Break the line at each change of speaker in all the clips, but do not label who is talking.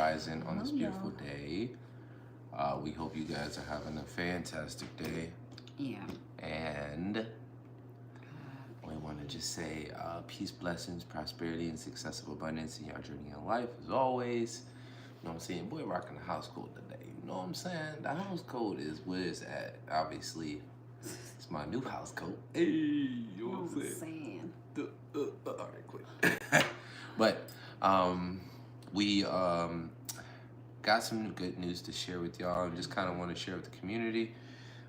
Rising on this beautiful day. We hope you guys are having a fantastic day.
Yeah.
And we want to just say peace, blessings, prosperity, and success of abundance in your journey in life as always. You know what I'm saying? Boy, rocking the house code today. You know what I'm saying? The house code is where it's at. Obviously, it's my new house code. Hey, you know what I'm saying? All right, quick. But we got some good news to share with y'all and just kind of want to share with the community.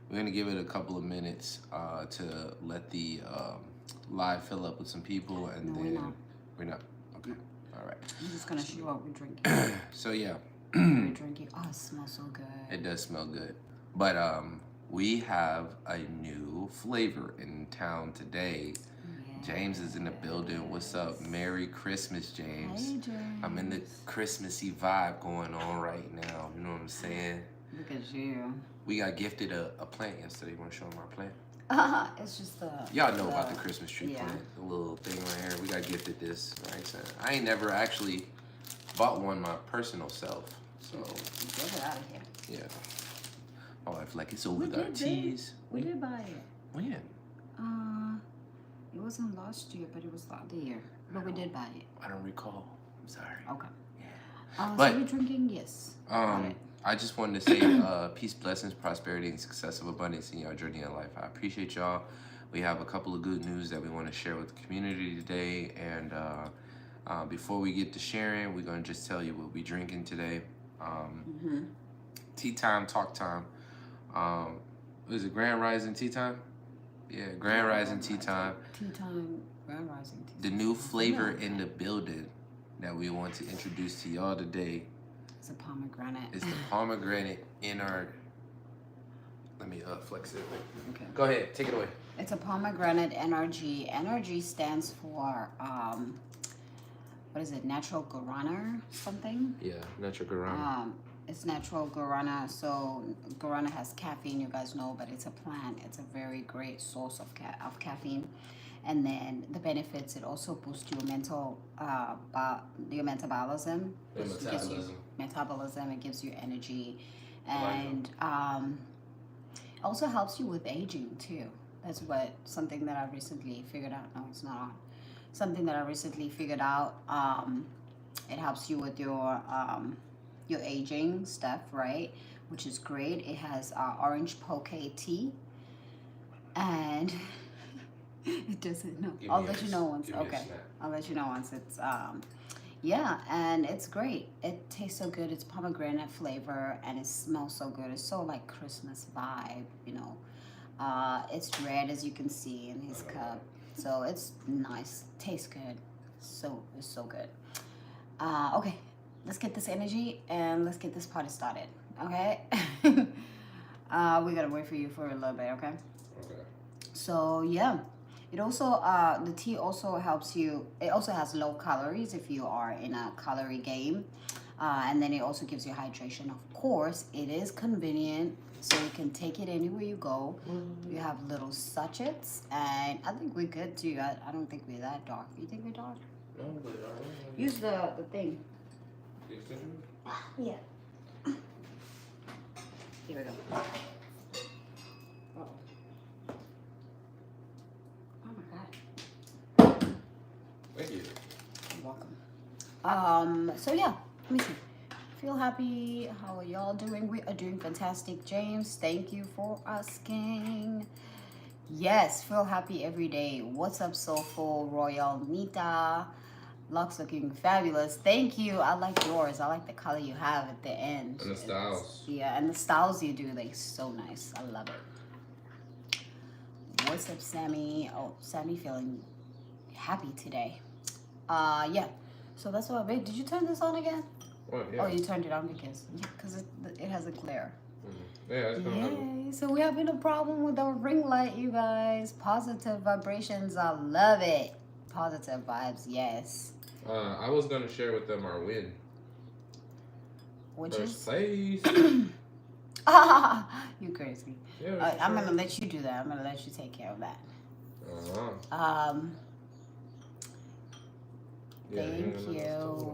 We're going to give it a couple of minutes to let the live fill up with some people, and
no,
then we're not. Okay. All right.
I'm just going to show you what we're drinking.
So, yeah.
We're drinking. Oh, it smells so good.
It does smell good. But we have a new flavor in town today. James is in the building. What's up? Merry Christmas, James.
Hey, James.
I'm in the Christmassy vibe going on right now. You know what I'm saying?
Look at you.
We got gifted a plant yesterday. You want to show them our plant?
It's just the...
Y'all know about the Christmas tree plant. The little thing right here. We got gifted this, right? So I ain't never actually bought one my personal self. So...
Get it out of here.
Yeah. My wife like, it's over with our teas.
We did buy it.
When?
It wasn't last year, but it was the other year. But we did buy it.
I don't recall. I'm sorry.
Okay.
Yeah.
So you're drinking? Yes.
I just wanted to say peace, blessings, prosperity, and success of abundance in your journey in life. I appreciate y'all. We have a couple of good news that we want to share with the community today. And before we get to sharing, we're going to just tell you what we're drinking today. Tea time, talk time. Is it Grand Rising tea time? Yeah, Grand Rising tea time.
Tea time, Grand Rising tea time.
The new flavor in the building that we want to introduce to y'all today.
It's a pomegranate.
It's the pomegranate in our... Let me flex it.
Okay.
Go ahead, take it away.
It's a pomegranate energy. Energy stands for, what is it, natural guarana or something?
Yeah, natural guarana.
It's natural guarana. So guarana has caffeine, you guys know, but it's a plant. It's a very great source of caffeine. And then the benefits, it also boosts your mental, your metabolism. Metabolism. It gives you energy, and also helps you with aging too. That's something that I recently figured out. No, it's not. Something that I recently figured out. It helps you with your aging stuff, right? Which is great. It has orange poke tea, and it doesn't know. I'll let you know once. Okay, I'll let you know once it's yeah, and it's great. It tastes so good. It's pomegranate flavor, and it smells so good. It's so like Christmas vibe, you know. It's red, as you can see in his cup, so it's nice. Tastes good. It's so good. Okay, let's get this energy and let's get this party started. Okay. We gotta wait for you for a little bit. Okay.
Okay.
So yeah. It also, the tea also helps you, it also has low calories if you are in a calorie game. And then it also gives you hydration. Of course, it is convenient, so you can take it anywhere you go. You have little sachets, and I think we're good too. I don't think we're that dark. You think we're dark?
No, but
Use the thing. Yeah. Here we go.
Thank you.
You're welcome. So yeah, let me see. Feel happy. How are y'all doing? We are doing fantastic, James. Thank you for asking. Yes, feel happy every day. What's up, Soulful Royal Nita? Locks looking fabulous. Thank you. I like yours. I like the color you have at the end.
And the styles.
Yeah, and the styles you do, like so nice. I love it. What's up, Sammy? Oh, Sammy feeling happy today. Yeah, so that's what I made. Did you turn this on again?
What? Yeah.
Oh, you turned it on because it has a glare.
Yeah, it's
Yay. So we're having a problem with our ring light, you guys. Positive vibrations, I love it. Positive vibes, yes.
I was gonna share with them our win.
Which
First place.
You crazy.
Yeah,
I'm gonna let you do that. I'm gonna let you take care of that.
Yeah,
Thank you.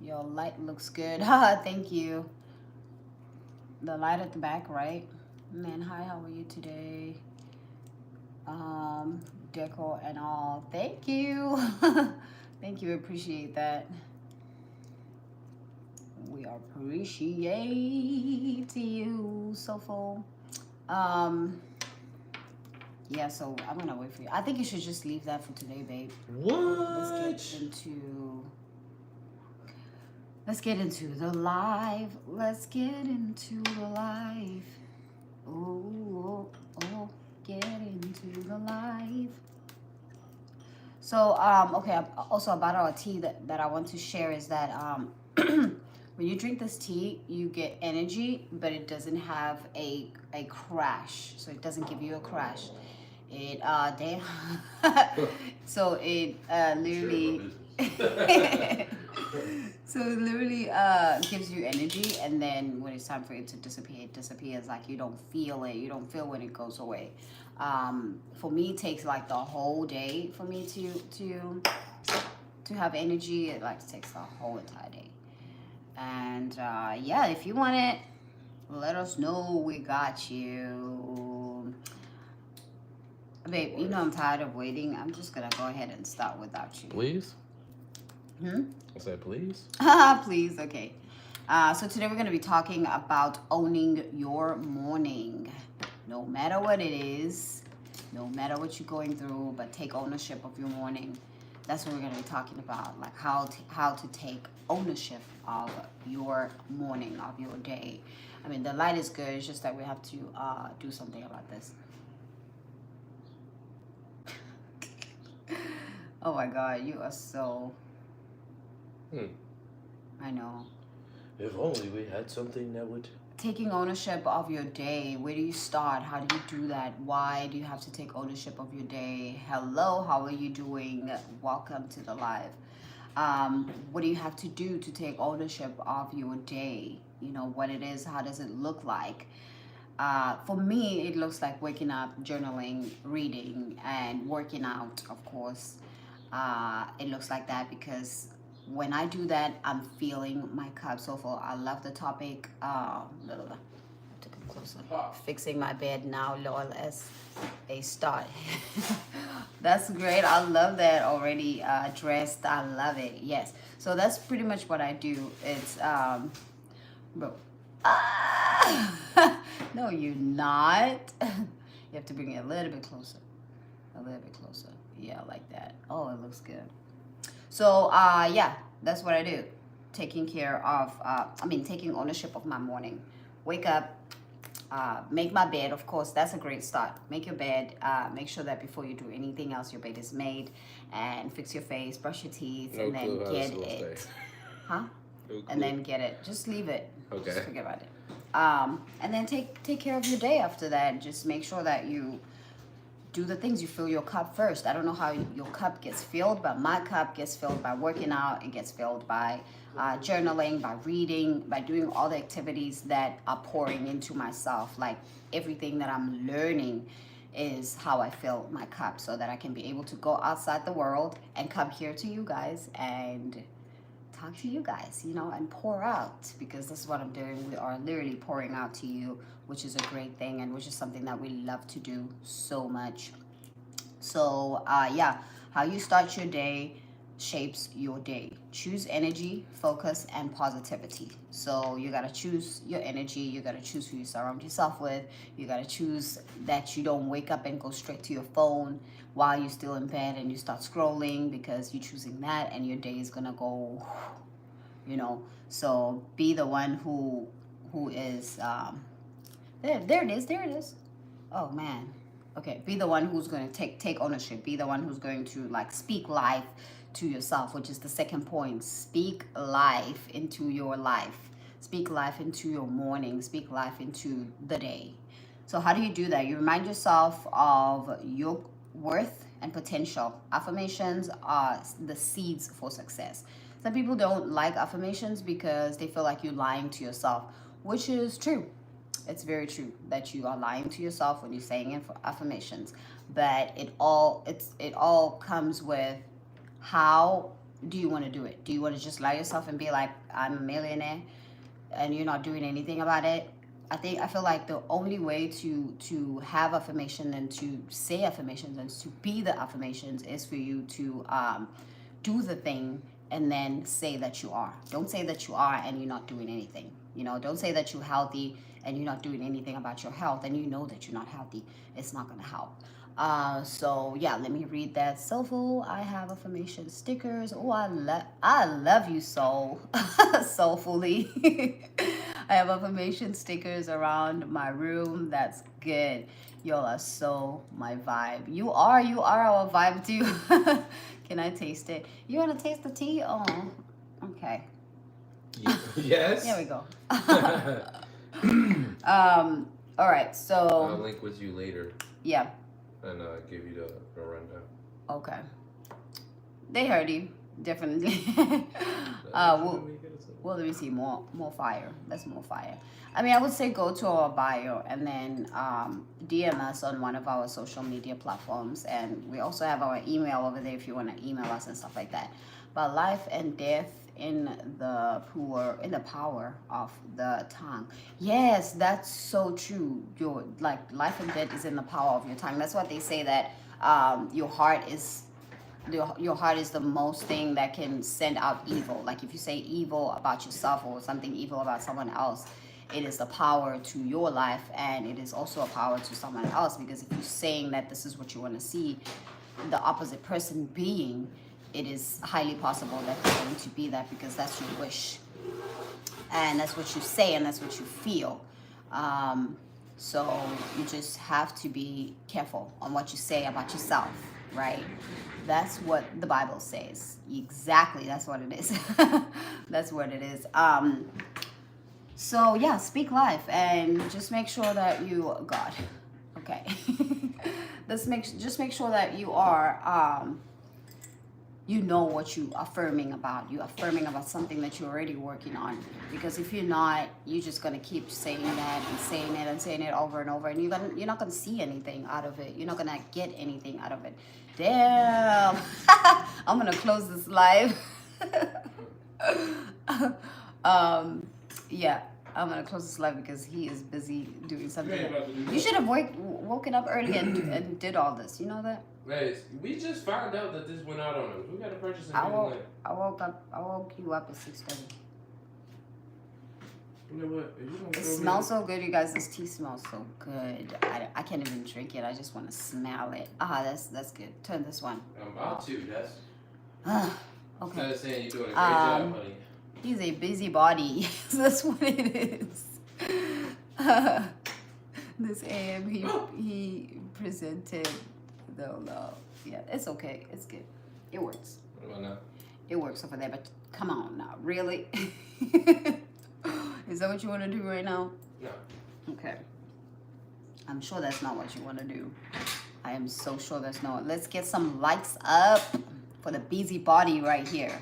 Your light looks good. Thank you. The light at the back, right? Man, hi, how are you today? Decor and all. Thank you. Thank you. Appreciate that. We appreciate you, so full. Yeah, so I'm gonna wait for you. I think you should just leave that for today, babe.
What?
Let's get into the live. Let's get into the live. Oh, get into the live. So, okay, also about our tea that I want to share is that when you drink this tea, you get energy, but it doesn't have a crash. So it doesn't give you a crash. It damn. So it literally so it literally gives you energy, and then when it's time for it to disappear, it disappears. Like you don't feel it. You don't feel when it goes away. For me, it takes like the whole day for me to have energy. It like takes the whole entire day. And yeah, if you want it, let us know. We got you. Babe, you know I'm tired of waiting. I'm just gonna go ahead and start without you.
Please?
Hmm?
I said please.
Please, okay. So today we're gonna be talking about owning your morning. No matter what it is, no matter what you're going through, but take ownership of your morning. That's what we're gonna be talking about, like how to take ownership of your morning, of your day. I mean, the light is good. It's just that we have to do something about this. Oh my God, you are so. I know.
If only we had something that would.
Taking ownership of your day. Where do you start? How do you do that? Why do you have to take ownership of your day? Hello, how are you doing? Welcome to the live. What do you have to do to take ownership of your day? You know, what it is, how does it look like? For me, it looks like waking up, journaling, reading, and working out, of course. It looks like that because when I do that, I'm feeling my cup so full. I love the topic. To come closer. Fixing my bed now, lol, as a start. That's great. I love that already. Dressed. I love it. Yes. So that's pretty much what I do. It's bro. No, you're not. You have to bring it a little bit closer. A little bit closer. Yeah, like that. Oh, it looks good. So, yeah, that's what I do. Taking care of, taking ownership of my morning. Wake up, make my bed. Of course, that's a great start. Make your bed. Make sure that before you do anything else, your bed is made. And fix your face, brush your teeth, and then get it. Huh? And then get it. Just leave it.
Okay.
Just forget about it. And then take care of your day after that. Just make sure that you do the things. You fill your cup first. I don't know how your cup gets filled, but my cup gets filled by working out. It gets filled by journaling, by reading, by doing all the activities that are pouring into myself. Like everything that I'm learning is how I fill my cup so that I can be able to go outside the world and come here to you guys and talk to you guys, you know, and pour out, because this is what I'm doing. We are literally pouring out to you, which is a great thing, and which is something that we love to do so much. So yeah, how you start your day shapes your day. Choose energy, focus, and positivity. So you gotta choose your energy. You gotta choose who you surround yourself with. You gotta choose that you don't wake up and go straight to your phone while you're still in bed and you start scrolling, because you're choosing that and your day is gonna go, you know. So be the one who is there it is. Oh man. Okay, be the one who's going to take ownership. Be the one who's going to like speak life to yourself, which is the second point. Speak life into your life. Speak life into your morning. Speak life into the day. So how do you do that? You remind yourself of your worth and potential. Affirmations are the seeds for success. Some people don't like affirmations because they feel like you're lying to yourself, which is true. It's very true that you are lying to yourself when you're saying affirmations, but it all comes with how do you want to do it? Do you want to just lie yourself and be like, I'm a millionaire, and you're not doing anything about it? I feel like the only way to have affirmation and to say affirmations and to be the affirmations is for you to do the thing and then say that you are. Don't say that you are and you're not doing anything. You know, don't say that you're healthy and you're not doing anything about your health and you know that you're not healthy. It's not gonna help. So yeah, let me read that. Soulful, I have affirmation stickers. Oh, I love you, soul. Soulfully. I have affirmation stickers around my room. That's good. Y'all are so my vibe. You are our vibe too. Can I taste it? You wanna taste the tea? Oh, okay.
Yes.
There we go. All right, so
I'll link with you later.
Yeah.
And give you the rundown.
Okay. They heard you, definitely. Well, let me see. More fire. That's more fire. I mean, I would say go to our bio and then DM us on one of our social media platforms. And we also have our email over there if you want to email us and stuff like that. But life and death in the power of the tongue. Yes, that's so true. Your life and death is in the power of your tongue. That's what they say, that your heart is the most thing that can send out evil. Like if you say evil about yourself or something evil about someone else, it is the power to your life, and it is also a power to someone else, because if you're saying that this is what you want to see the opposite person being, it is highly possible that they're going to be that, because that's your wish and that's what you say and that's what you feel. So you just have to be careful on what you say about yourself, right? That's what the Bible says. Exactly, that's what it is. That's what it is. So yeah, speak life and just make sure that you, God, okay. Just make sure that you are, you know what you affirming about. You're affirming about something that you're already working on. Because if you're not, you're just gonna keep saying that and saying it and saying it over and over, and you're not gonna see anything out of it. You're not gonna get anything out of it. Damn. I'm gonna close this live. Yeah, I'm gonna close this live because he is busy doing something. You should have woken up early and did all this. You know that?
Hey, we just found out that this went out on us. We gotta purchase a new lamp.
I woke you up at 6:30.
You know what?
It smells so good, you guys. This tea smells so good. I can't even drink it. I just want to smell it. That's good. Turn this one.
I'm about to. That's.
Okay.
Instead of saying you're doing a great job, honey.
He's a busybody. That's what it is. This AM he presented the love. Yeah, it's okay. It's good. It works.
What about now?
It works over there, but come on now, really? Is that what you want to do right now?
No.
Okay. I'm sure that's not what you want to do. I am so sure that's not. Let's get some likes up for the busybody right here.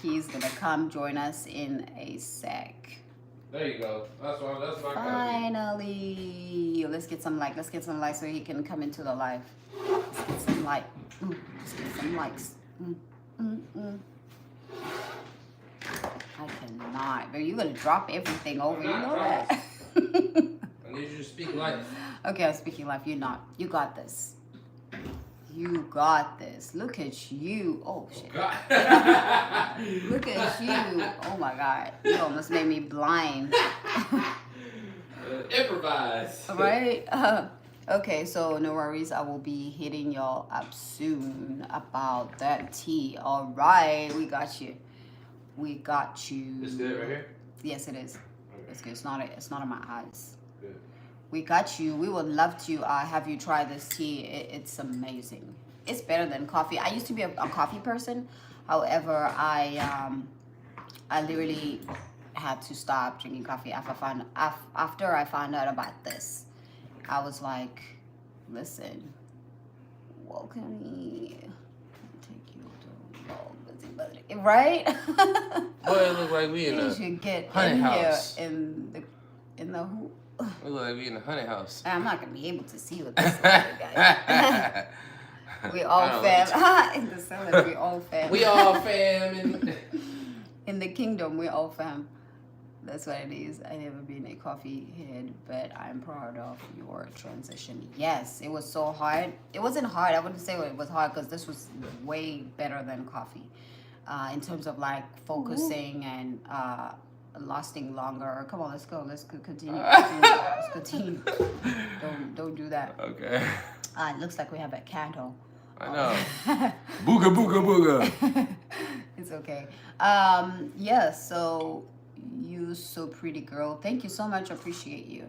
He's gonna come join us in a sec.
There you go. That's my
Finally, let's get some like. Let's get some likes so he can come into the live. Let's get some like. Let's get some likes. I cannot. But you're gonna drop everything over. You know that.
I need you to speak life.
Okay, I'm speaking life. You're not. You got this. You got this. Look at you. Oh, shit.
Oh, God.
Look at you. Oh, my God. You almost made me blind.
Improvise.
Right? Okay, so no worries. I will be hitting y'all up soon about that tea. All right. We got you. We got you.
Is it right here?
Yes, it is.
Okay.
It's good. It's not on my eyes.
Good.
We got you. We would love to have you try this tea. It's amazing. It's better than coffee. I used to be a coffee person. However, I literally had to stop drinking coffee after I found out about this. I was like, listen, welcome me. Take you to busy, right?
Boy, it look like we in
You
a
should get
honey
in
house.
here in the who?
It look like we in a honey house.
I'm not gonna be able to see what this is, guys. We all fam. In the cellar, we all fam.
We all fam.
In the kingdom, we all fam. That's what it is. I never been a coffee head, but I'm proud of your transition. Yes, it was so hard. It wasn't hard. I wouldn't say it was hard because this was way better than coffee, in terms of like focusing and lasting longer. Come on, let's go. Let's continue. Let's continue. Don't do that.
Okay.
It looks like we have a candle.
I know. Booga booga booga.
It's okay. Yeah, so you so pretty, girl. Thank you so much. Appreciate you.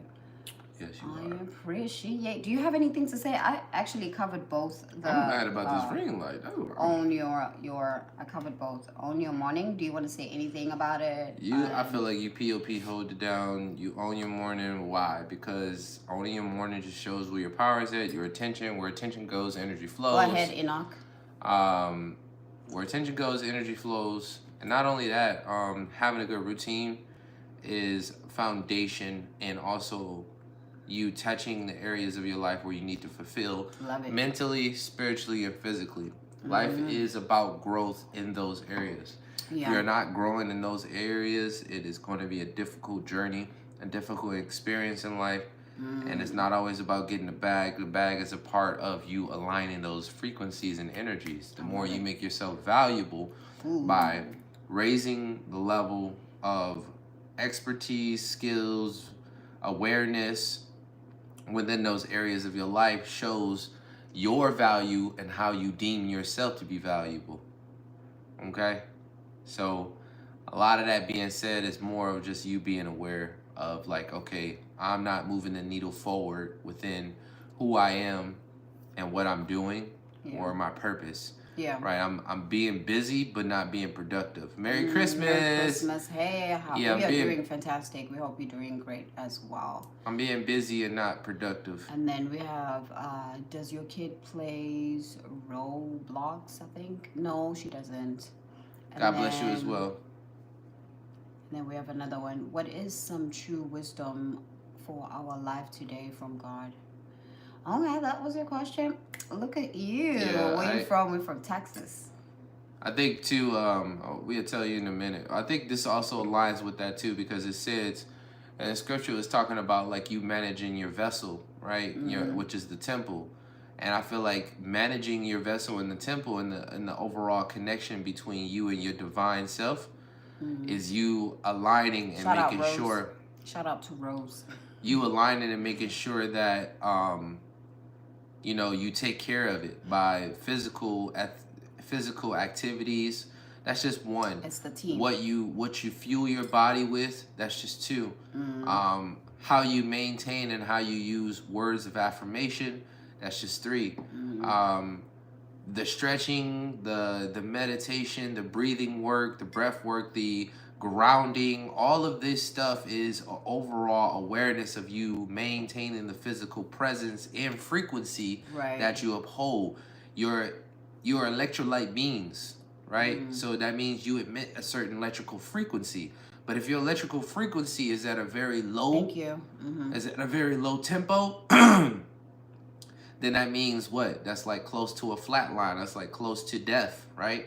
Yes, you
I
are.
appreciate. Do you have anything to say? I actually covered both.
I'm mad about this ring light.
On your I covered both. On your morning, do you want to say anything about it?
I feel like you POP hold it down. You own your morning. Why? Because owning your morning just shows where your power is at, your attention. Where attention goes, energy flows.
Go ahead, Enoch.
Where attention goes, energy flows. And not only that, having a good routine is foundation, and also you touching the areas of your life where you need to fulfill mentally, spiritually, and physically. Life is about growth in those areas. If you're not growing in those areas, it is going to be a difficult journey, a difficult experience in life. And it's not always about getting the bag. The bag is a part of you aligning those frequencies and energies. The more you make yourself valuable by raising the level of expertise, skills, awareness within those areas of your life, shows your value and how you deem yourself to be valuable. Okay? So a lot of that being said is more of just you being aware of like, okay, I'm not moving the needle forward within who I am and what I'm doing or my purpose. Yeah. Right. I'm being busy but not being productive. Merry Christmas.
Merry Christmas. Hey, we are doing fantastic. We hope you're doing great as well.
I'm being busy and not productive.
And then we have does your kid plays Roblox, I think? No, she doesn't. And
God bless you as well.
And then we have another one. What is some true wisdom for our life today from God? Okay, that was your question. Look at you.
Yeah,
Where you from? We're from Texas.
I think too, we'll tell you in a minute. I think this also aligns with that too, because it says, and the scripture is talking about like you managing your vessel, right? Which is the temple. And I feel like managing your vessel in the temple and the overall connection between you and your divine self is you aligning and making sure.
Shout out to Rose.
You aligning and making sure that you take care of it by physical activities. That's just one.
It's the team.
What you fuel your body with. That's just two. How you maintain and how you use words of affirmation. That's just three. The stretching, the meditation, the breathing work, the breath work, the grounding, all of this stuff is overall awareness of you maintaining the physical presence and frequency that you uphold. You're electrolyte beings, right? So that means you emit a certain electrical frequency. But if your electrical frequency is at a very low, is at a very low tempo, then that means what? That's like close to a flat line. That's like close to death, right?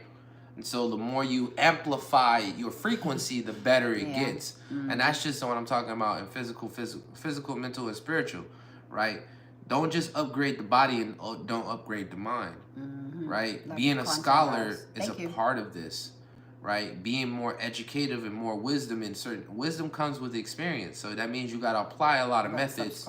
And so the more you amplify your frequency, the better it gets. And that's just what I'm talking about in physical, mental, and spiritual, right? Don't just upgrade the body and don't upgrade the mind, right? Like being a scholar is a part of this, right? Being more educative and more wisdom in certain wisdom comes with experience. So that means you got to apply a lot of methods.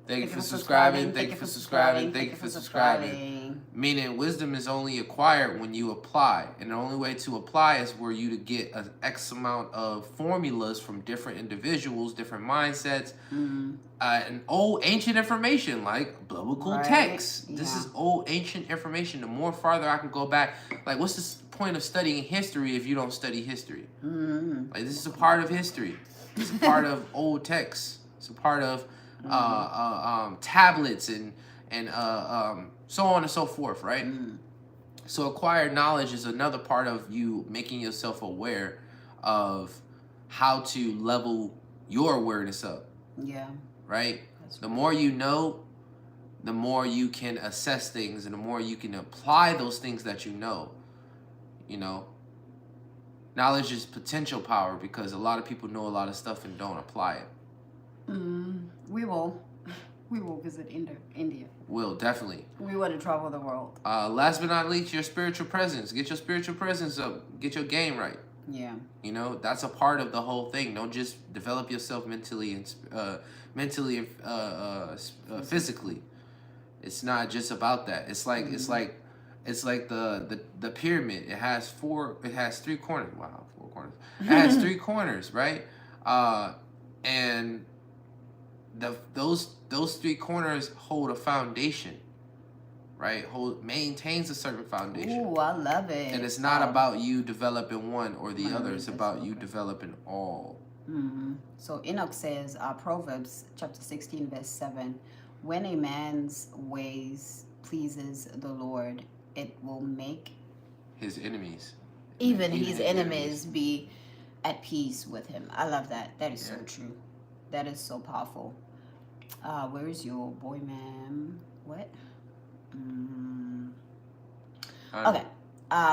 Thank you for subscribing. Thank you for subscribing. Thank you for subscribing. Meaning wisdom is only acquired when you apply. And the only way to apply is where you to get an X amount of formulas from different individuals, different mindsets, and old ancient information like biblical texts. This is old ancient information. The more farther I can go back, like what's the point of studying history if you don't study history? Like this is a part of history. It's a part of old texts. It's a part of tablets and so on and so forth, right? So acquired knowledge is another part of you making yourself aware of how to level your awareness up. Yeah. Right? The more you know, the more you can assess things and the more you can apply those things that you know. You know, knowledge is potential power because a lot of people know a lot of stuff and don't apply it.
We will visit India.
Will, definitely.
We want to travel the world.
Last but not least, your spiritual presence. Get your spiritual presence up. Get your game right.
Yeah.
You know, that's a part of the whole thing. Don't just develop yourself mentally and physically. It's not just about that. It's like the pyramid. It has three corners. Wow, 4 corners. It has 3 corners, right? And those 3 corners hold a foundation, right? Maintains a certain foundation.
Ooh, I love it.
And it's not about you developing one or the other. It's about you developing all.
So Enoch says, Proverbs chapter 16, verse 7, when a man's ways pleases the Lord, it will make
his enemies,
even his enemies be at peace with him. I love that. That is so true. That is so powerful. Where is your boy, ma'am? What? Okay.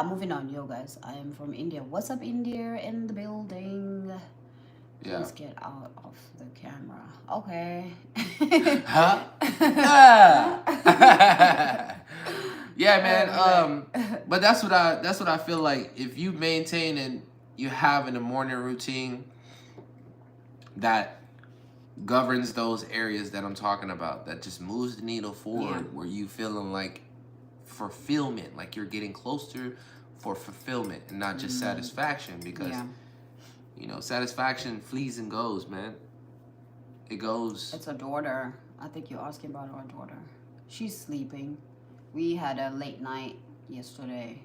Moving on, yo guys. I am from India. What's up, India in the building? Please get out of the camera. Okay.
Huh? Yeah, man. But that's what I feel like. If you maintain and you have in a morning routine that governs those areas that I'm talking about, that just moves the needle forward, where you feeling like fulfillment, like you're getting closer for fulfillment and not just satisfaction, because you know, satisfaction flees and goes, man. It goes.
It's a daughter. I think you're asking about our daughter. She's sleeping. We had a late night yesterday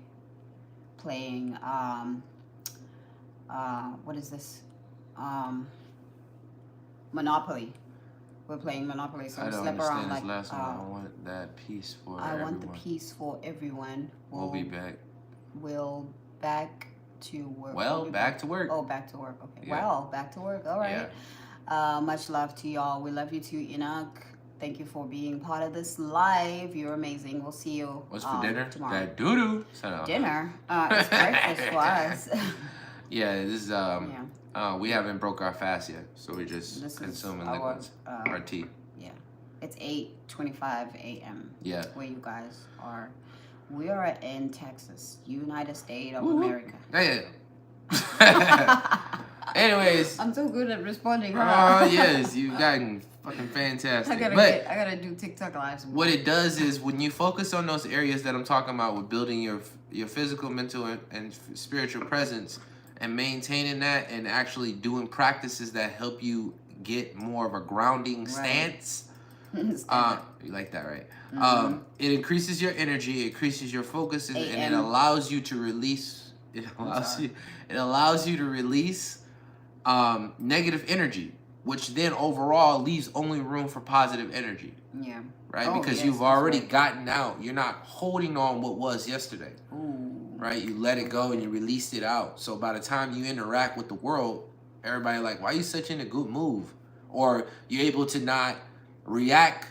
playing what is this? Monopoly. We're playing Monopoly, so we slept around like.
Last one. I want that peace for
I
everyone.
want the peace for everyone.
We'll be back.
We'll back to work.
Well, back to work.
Oh, back to work. Okay.
Yeah.
Well, back to work. All right.
Yeah.
Much love to y'all. We love you too, Enoch. Thank you for being part of this live. You're amazing. We'll see you.
What's for dinner?
Tomorrow.
That doo-doo.
Dinner. It's breakfast for us.
Yeah, this is we haven't broke our fast yet, so we're just consuming liquids. Our tea.
Yeah. It's 8:25 a.m.
Yeah.
Where you guys are. We are in Texas, United States of America.
Yeah. Anyways.
I'm so good at responding.
Oh, yes. You've gotten fucking fantastic.
I gotta do TikTok lives.
What it does is when you focus on those areas that I'm talking about with building your physical, mental, and spiritual presence and maintaining that and actually doing practices that help you get more of a grounding stance. You like that, right? It increases your energy, it increases your focus, and it allows you to release. It allows you to release negative energy, which then overall leaves only room for positive energy.
Yeah.
Right, because you've already gotten out. You're not holding on what was yesterday.
Ooh.
Right, you let it go and you released it out. So by the time you interact with the world, everybody like, why are you such in a good move? Or you're able to not react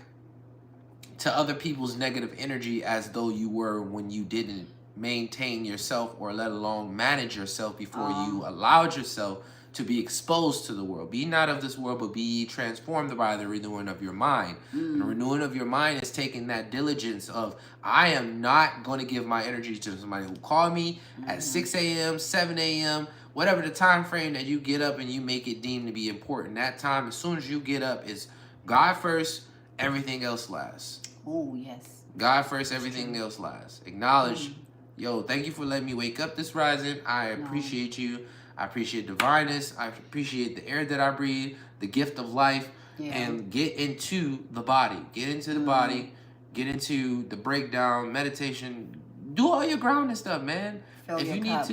to other people's negative energy as though you were when you didn't maintain yourself or let alone manage yourself before you allowed yourself to be exposed to the world. Be not of this world, but be ye transformed by the renewing of your mind. And the renewing of your mind is taking that diligence of, I am not going to give my energy to somebody who call me at 6 a.m., 7 a.m., whatever the time frame that you get up and you make it deemed to be important. That time, as soon as you get up, is God first, everything else last.
Oh, yes.
God first, everything else last. Acknowledge, yo, thank you for letting me wake up this rising. I appreciate you. I appreciate divineness. I appreciate the air that I breathe, the gift of life, and get into the body. Get into the body. Get into the breakdown, meditation. Do all your grounding stuff, man.
Fill your cup.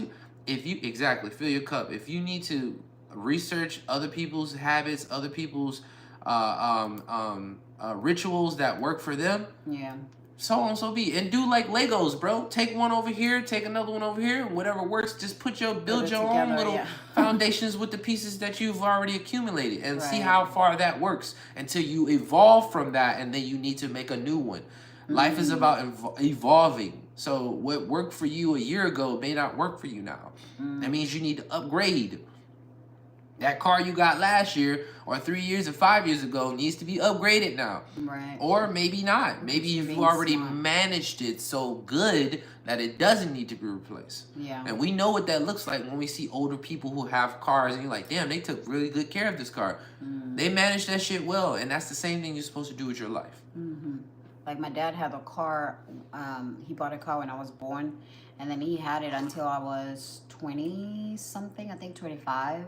Fill your cup. If you need to research other people's habits, other people's rituals that work for them, so on, so be. And do like Legos, bro. Take one over here, take another one over here, and whatever works, just build your
together,
own little
yeah.
foundations with the pieces that you've already accumulated, and see
Right.
how far that works until you evolve from that, and then you need to make a new one. Life is about evolving. So what worked for you a year ago may not work for you now. That means you need to upgrade. That car you got last year or 3 years or 5 years ago needs to be upgraded now.
Right.
Or maybe not. Maybe
You're
you've
being
already
smart.
managed it so good that it doesn't need to be replaced.
Yeah.
And we know what that looks like when we see older people who have cars and you're like, damn, they took really good care of this car. They managed that shit well. And that's the same thing you're supposed to do with your life.
Like my dad had a car. He bought a car when I was born, and then he had it until I was 20 something. I think 25,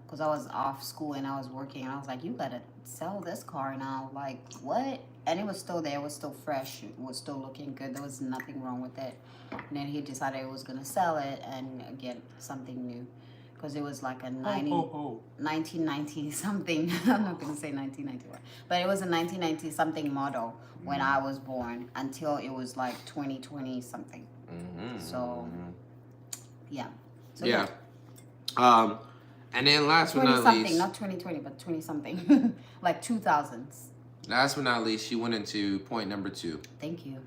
because I was off school and I was working. And I was like, "You gotta sell this car now." Like what? And it was still there. It was still fresh. It was still looking good. There was nothing wrong with it. And then he decided he was gonna sell it and get something new, because it was like a 1990 something. I'm not gonna say 1991, but it was a 1990 something model when I was born until it was like 2020 something. So yeah. So
Yeah. And then last but
20
not
something,
least,
not 2020, but 20 something, like 2000s.
last but not least, she went into point number 2.
Thank you.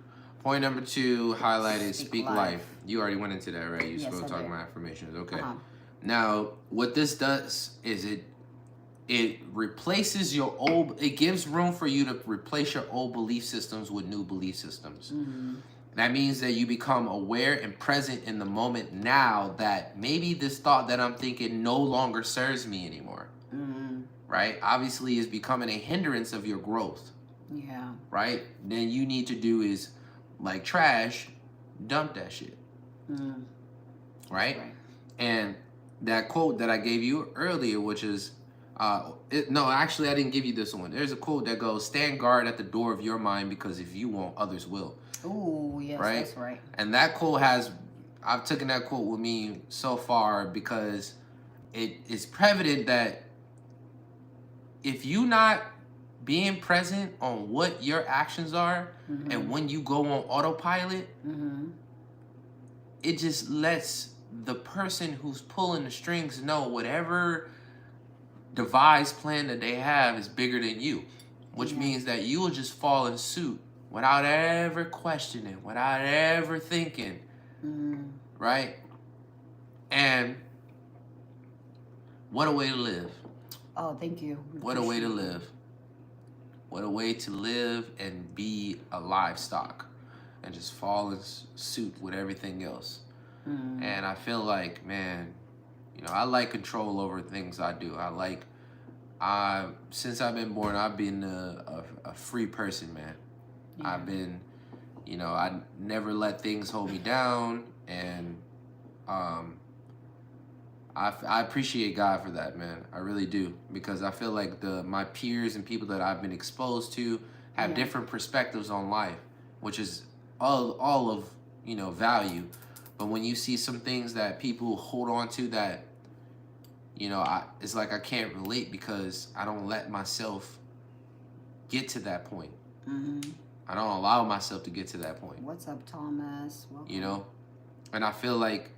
Point number 2 highlighted
Speak
speak
life.
life. You already went into that, right? You
Yes,
supposed to
I
talk
did.
about affirmations. Okay.
Uh-huh.
Now, what this does is it replaces your old. It gives room for you to replace your old belief systems with new belief systems. That means that you become aware and present in the moment now that maybe this thought that I'm thinking no longer serves me anymore. Right? Obviously, is becoming a hindrance of your growth.
Yeah.
Right? Then you need to do is like trash, dump that shit. Right? And that quote that I gave you earlier, which is, no, actually, I didn't give you this one. There's a quote that goes, stand guard at the door of your mind, because if you won't, others will.
Ooh, yes,
Right?
that's right.
And that quote I've taken that quote with me so far because it is prevalent that if you not being present on what your actions are and when you go on autopilot, it just lets the person who's pulling the strings know whatever devised plan that they have is bigger than you, which means that you will just fall in suit without ever questioning, without ever thinking, right? And what a way to live.
Oh, thank you.
What a way to live. What a way to live and be a livestock and just fall in suit with everything else. And I feel like, man, I like control over things I do. Since I've been born, I've been a free person, man. Yeah. I've been, I never let things hold me down, and I appreciate God for that, man. I really do, because I feel like my peers and people that I've been exposed to have different perspectives on life, which is all of value. But when you see some things that people hold on to that, it's like I can't relate because I don't let myself get to that point. I don't allow myself to get to that point.
What's up, Thomas? Welcome.
And I feel like,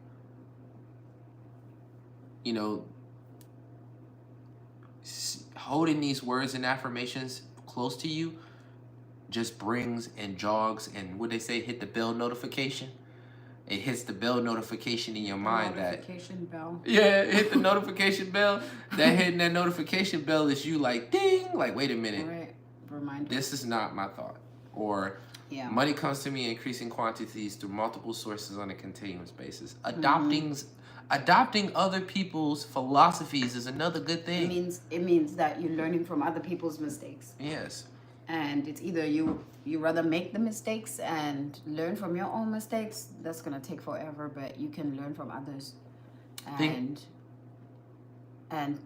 holding these words and affirmations close to you just brings and jogs and what they say, hit the bell notification. It hits the bell notification in your mind
notification bell.
Yeah, hit the notification bell. That hitting that notification bell is you like, ding, like, wait a minute.
Right. Reminder.
This is not my thought. Or money comes to me in increasing quantities through multiple sources on a continuous basis. Adopting other people's philosophies is another good thing.
It means that you're learning from other people's mistakes.
Yes.
And it's either you rather make the mistakes and learn from your own mistakes. That's gonna take forever, but you can learn from others. And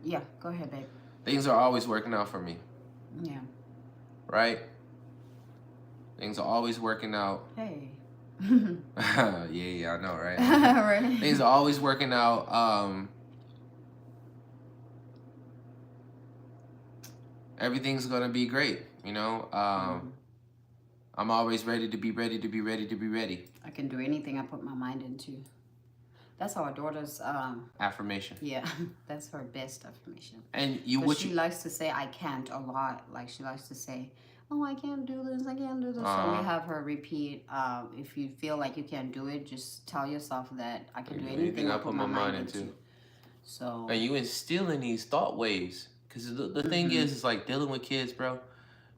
yeah, go ahead, babe.
Things are always working out for me.
Yeah.
Right? Things are always working out.
Hey.
yeah, I know, right?
Right.
Things are always working out. Everything's gonna be great, I'm always ready to be ready to be ready to be ready.
I can do anything I put my mind into. That's our daughter's
affirmation.
Yeah, that's her best affirmation.
And
she likes to say I can't a lot. Like she likes to say, oh, I can't do this, I can't do this. So we have her repeat, if you feel like you can't do it, just tell yourself that I can do anything I put my mind into. So
and you instilling these thought waves. Because the thing is like dealing with kids, bro,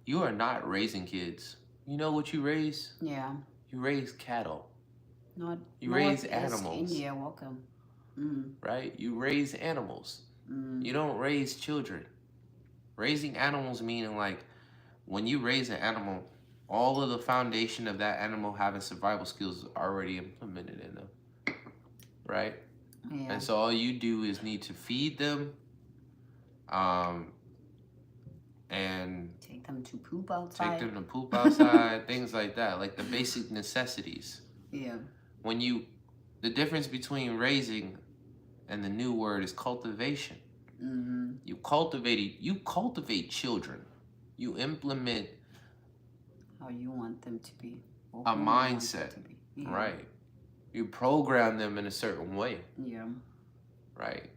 you are not raising kids. You know what you raise?
Yeah.
You raise cattle. You
North
raise animals.
India, welcome.
Right? You raise animals. You don't raise children. Raising animals meaning like when you raise an animal, all of the foundation of that animal having survival skills is already implemented in them. Right?
Yeah.
And so all you do is need to feed them, and
take them to poop
outside, things like that, like the basic necessities.
Yeah.
The difference between raising and the new word is cultivation. You cultivate children. You implement
how you want them to be.
A mindset, right? You program them in a certain way.
Yeah.
Right.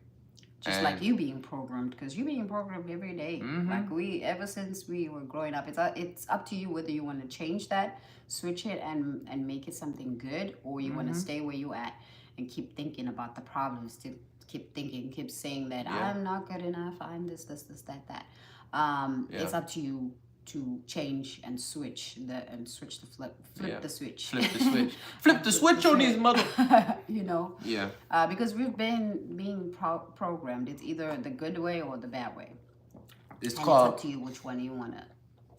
Just like you being programmed, because you're being programmed every day. Like ever since we were growing up, it's up to you whether you want to change that, switch it, and make it something good, or you want to stay where you at and keep thinking about the problems. To keep saying that I'm not good enough. I'm this, that. It's up to you to change and switch the flip the switch.
Flip the switch on these mother.
You know.
Yeah.
Because we've been being programmed. It's either the good way or the bad way.
It's
up to you which one you want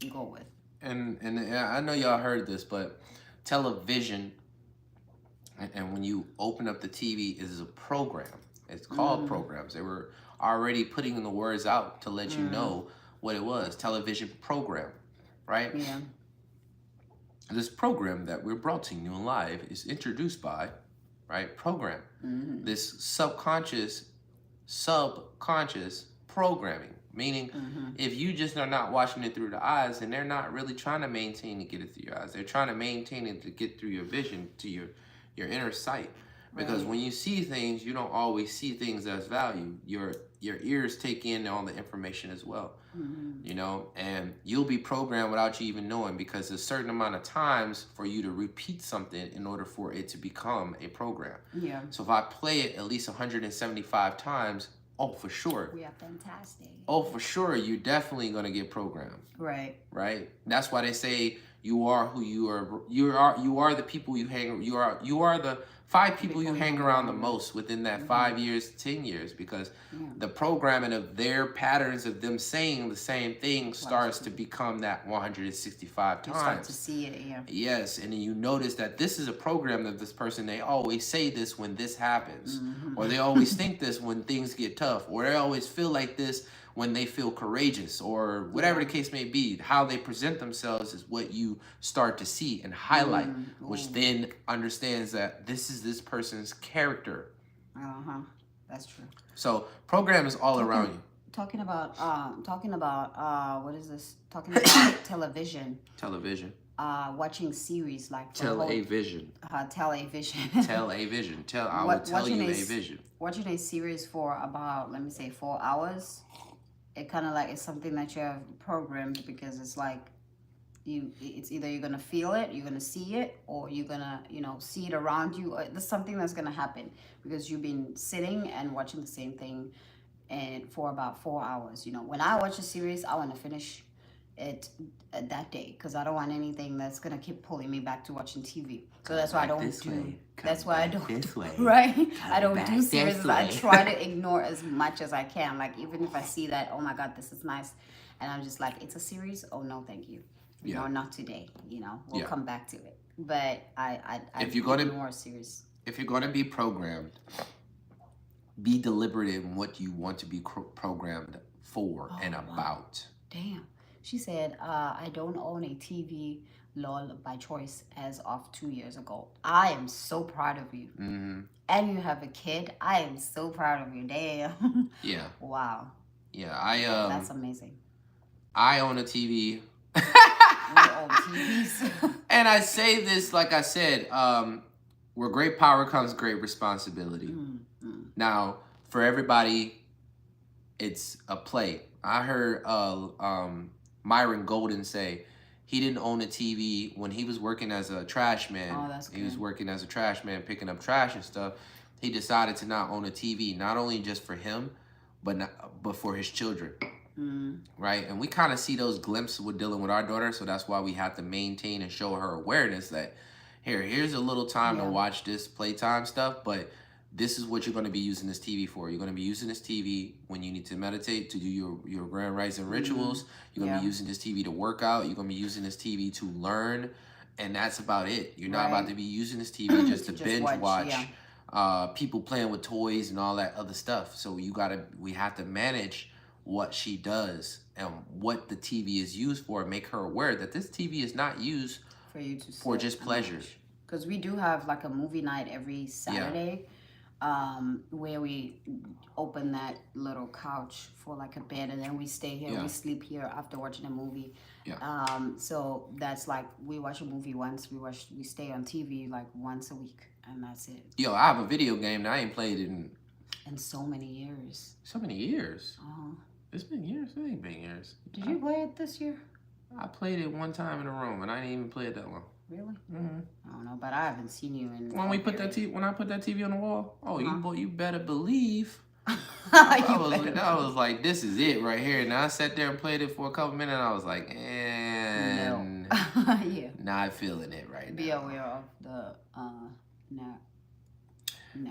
to go with.
And I know y'all heard this, but television, and when you open up the TV, is a program. It's called programs. They were already putting the words out to let you know what it was. Television program, right?
Yeah.
This program that we're broadcasting new and live is introduced by, right, program. This subconscious programming, meaning if you just are not watching it through the eyes, and they're not really trying to maintain to get it through your eyes. They're trying to maintain it to get through your vision, to your inner sight. Because when you see things, you don't always see things as value. Your ears take in all the information as well, you know, and you'll be programmed without you even knowing, because there's a certain amount of times for you to repeat something in order for it to become a program.
Yeah.
So if I play it at least 175 times, oh, for sure.
We are fantastic.
Oh, for sure, you're definitely going to get programmed.
Right.
Right? That's why they say you are who you are. You are the people you hang. You are the 5 people you hang around the most within that 5 years, 10 years, because the programming of their patterns of them saying the same thing starts to become that 165 times. You
start to see it, yeah.
Yes, and then you notice that this is a program of this person. They always say this when this happens, or they always think this when things get tough, or they always feel like this when they feel courageous, or whatever the case may be. How they present themselves is what you start to see and highlight, which then understands that this is this person's character.
That's true.
So program is all around you.
Talking about what is this? Talking about television. Watching series like
television. I will tell you a vision.
Watching a series for about, let me say, 4 hours. It kind of like it's something that you have programmed, because it's like it's either you're gonna feel it, you're gonna see it, or you're gonna see it around you. There's something that's gonna happen because you've been sitting and watching the same thing and for about 4 hours. When I watch a series, I want to finish it that day, because I don't want anything that's gonna keep pulling me back to watching TV. So that's why I don't do. That's why I don't do. Right? I don't do series. I try to ignore as much as I can. Like even if I see that, oh my God, this is nice, and I'm just like, it's a series. Oh no, thank you. Not today. We'll come back to it. But I
if you're gonna
ignore a series.
If you're gonna be programmed, be deliberate in what you want to be programmed for and about.
Damn. She said, I don't own a TV, lol, by choice as of 2 years ago. I am so proud of you. And you have a kid. I am so proud of you. Damn.
Yeah.
Wow.
Yeah,
that's amazing.
I own a TV.
old TVs.
And I say this, like I said, where great power comes great responsibility. Now, for everybody, it's a play. I heard Myron Golden say he didn't own a TV when he was working as a trash man.
Oh, that's good.
He was working as a trash man, picking up trash and stuff. He decided to not own a TV, not only just for him, but for his children. Right? And we kind of see those glimpses with dealing with our daughter, so that's why we have to maintain and show her awareness that here's a little time to watch this playtime stuff, but this is what you're going to be using this TV for. You're going to be using this TV when you need to meditate, to do your grand rites and rituals. You're going to be using this TV to work out. You're going to be using this TV to learn, and that's about it. You're not about to be using this TV just to binge watch people playing with toys and all that other stuff. So we have to manage what she does and what the TV is used for, and make her aware that this TV is not used
for you to
for just pleasure.
Because we do have like a movie night every Saturday, where we open that little couch for like a bed, and then we stay here. We sleep here after watching a movie. So that's like we watch a movie once. We stay on TV like once a week, and that's it.
Yo, I have a video game that I ain't played in
so many years.
So many years. It's been years. It ain't been years.
Did you play it this year?
I played it one time in a room, and I didn't even play it that long.
Really? I don't know, but I haven't seen you in.
When I put that TV on the wall, you better believe.
I
was like, this is it right here. And I sat there and played it for a couple minutes, and I was like,
no.
Not feeling it right now.
Be aware of the no.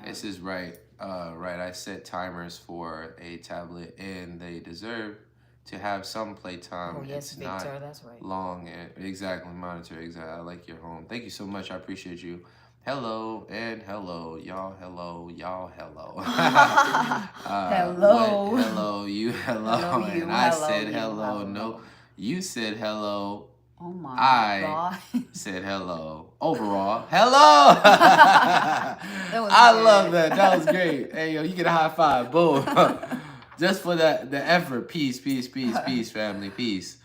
This is right. I set timers for a tablet, and they deserve to have some playtime.
Oh yes,
it's
Victor,
not
that's right.
Long and exactly monetary. Exactly. I like your home. Thank you so much. I appreciate you. Hello and hello, y'all. Hello, y'all. Hello.
Hello.
Hello, you. Hello.
Hello, you.
And I
Hello,
said
you.
hello.
Hello.
No, you said hello.
Oh my
God.
I
said hello. Overall, hello. I love that. That was great. Hey, yo, you get a high five. Boom. Just for the effort. Peace, peace, peace, peace, family, peace.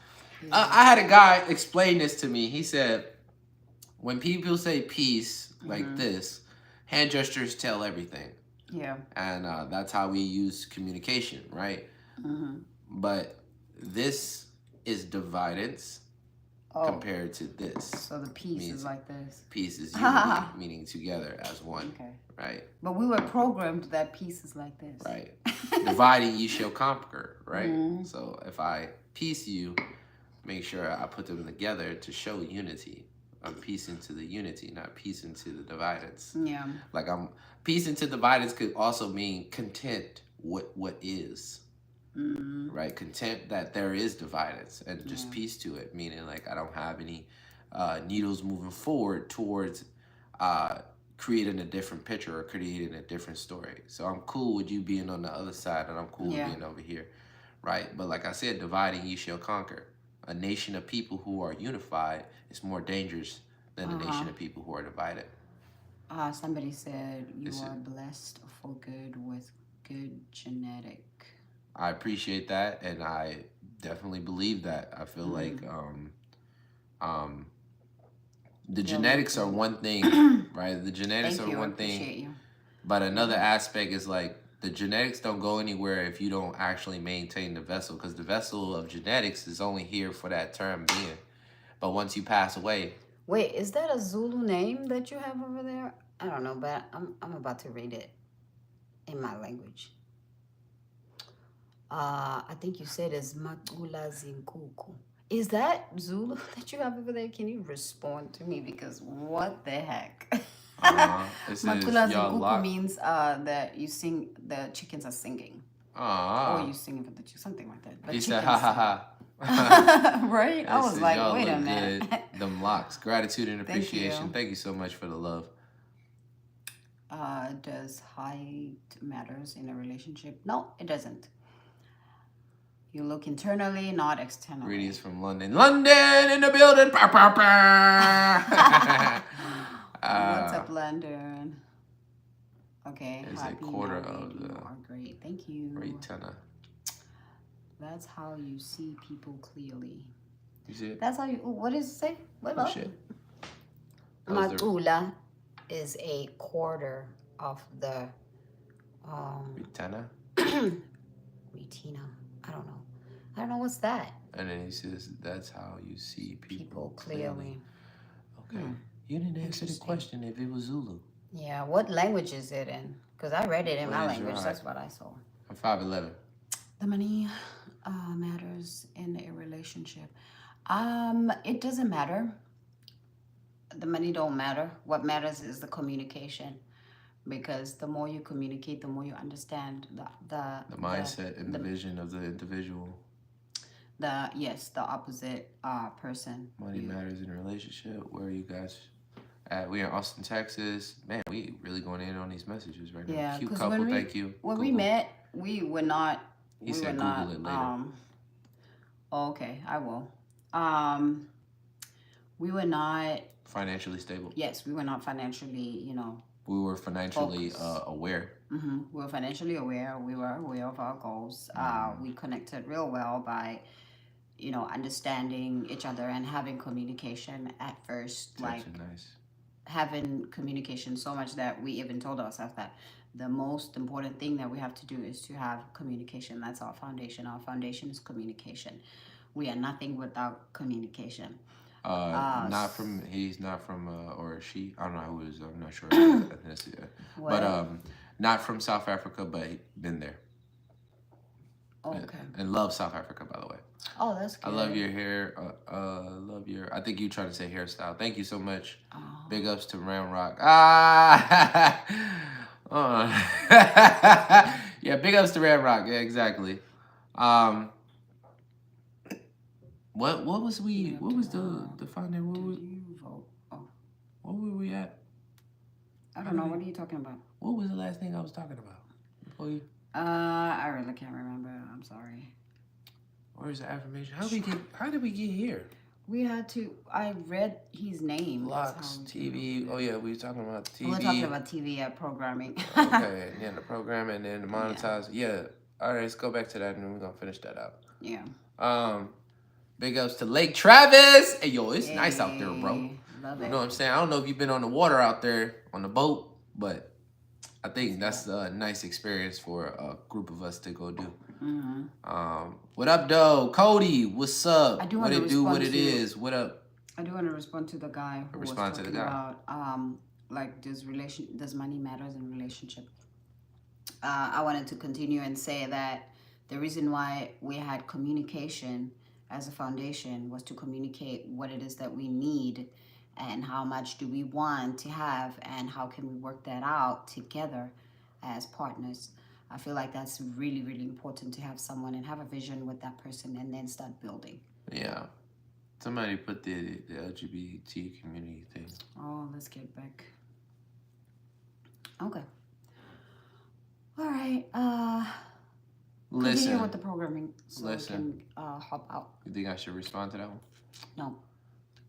I had a guy explain this to me. He said, when people say peace like this, hand gestures tell everything.
Yeah.
And that's how we use communication, right? But this is dividance. Compared to this.
So the peace is like this.
Peace is unity, meaning together as one. Okay. Right?
But we were programmed that peace is like this.
Right. Dividing you shall conquer, right? So if I peace you, make sure I put them together to show unity. I'm peace into the unity, not peace into the dividance.
Yeah.
Like peace into dividance could also mean content what is. Right, content that there is dividance, and just peace to it, meaning like I don't have any needles moving forward towards creating a different picture or creating a different story. So I'm cool with you being on the other side, and I'm cool with being over here, right? But like I said, dividing ye shall conquer. A nation of people who are unified is more dangerous than a nation of people who are divided.
Somebody said you are blessed for good with good genetic.
I appreciate that, and I definitely believe that. I feel like the genetics are one thing, right? The genetics are one thing, but another aspect is like the genetics don't go anywhere if you don't actually maintain the vessel, because the vessel of genetics is only here for that term being. But once you pass away.
Wait, is that a Zulu name that you have over there? I don't know, but I'm about to read it in my language. I think you said it's Makula Zinkuku. Is that Zulu that you have over there? Can you respond to me? Because what the heck? Makula Zinkuku means that you sing, the chickens are singing. Or you singing for the chickens, something like that. But
he said, ha ha ha.
Right? I was like, wait a minute.
Them locks. Gratitude and appreciation. Thank you so much for the love.
Does height matters in a relationship? No, it doesn't. You look internally, not externally.
Greetings from London. London in the building. What's
up, London? Okay.
It's a quarter of the.
You are great. Thank you.
Great tenor.
That's how you see people clearly.
You see it?
That's how you. What does it say? What
Oh
about?
shit. That was the
Matula is a quarter of the
Ritana.
retina. I don't know. I don't know what's that.
And then he says, that's how you see people clearly. Okay. You didn't answer the
Interesting.
question if it was Zulu.
Yeah, what language is it in? Because I read it in
What
my
is your
language.
height?
That's what I saw.
I'm 5'11".
The money matters in a relationship. It doesn't matter. The money don't matter. What matters is the communication. Because the more you communicate, the more you understand
The mindset and the vision of the individual.
the opposite person.
Money matters in a relationship. Where are you guys at? We in Austin, Texas. Man, we really going in on these messages right now.
Yeah,
Cute
'cause
couple,
when
thank you.
When
Google.
we met, we were not.
He said Google it later.
Okay, I will. We were not
Financially stable.
Yes, we were not financially,
We were financially aware.
We were financially aware. We were aware of our goals. We connected real well by, understanding each other and having communication at first.
That's nice.
Having communication so much that we even told ourselves that the most important thing that we have to do is to have communication. That's our foundation. Our foundation is communication. We are nothing without communication.
He's not from, or she, I don't know who it is, I'm not sure ethnicity. But not from South Africa, but been there.
Okay.
And love South Africa, by the way.
Oh, that's good.
I love your hair. I think you tried to say hairstyle. Thank you so much. Oh. Big ups to Ramrock. Yeah, big ups to Ramrock. Yeah, exactly. What was the final? Where were we at?
I don't know. What are you talking about?
What was the last thing I was talking about? Before you?
I really can't remember. I'm sorry.
Where's the affirmation? How did we get here?
We had to. I read his name.
Locks, TV. Oh yeah, we were talking about TV.
We were talking about TV programming.
Okay, and then the program, and then the monetize. Yeah. All right, let's go back to that, and then we're gonna finish that out.
Yeah.
Big ups to Lake Travis. Hey yo, it's nice out there, bro.
Love it.
You know what I'm saying? I don't know if you've been on the water out there on the boat, but I think that's a nice experience for a group of us to go do. Mm-hmm. What up, though? Cody, what's up?
I do want to respond
what it is. What up?
I do want to respond to the guy who was talking about like does money matters in relationship. I wanted to continue and say that the reason why we had communication as a foundation was to communicate what it is that we need and how much do we want to have and how can we work that out together as partners. I feel like that's really, really important to have someone and have a vision with that person and then start building.
Yeah. Somebody put the LGBT community thing.
Oh, let's get back. Okay. All right. Continue with the programming so we can hop out.
You think I should respond to that one?
No.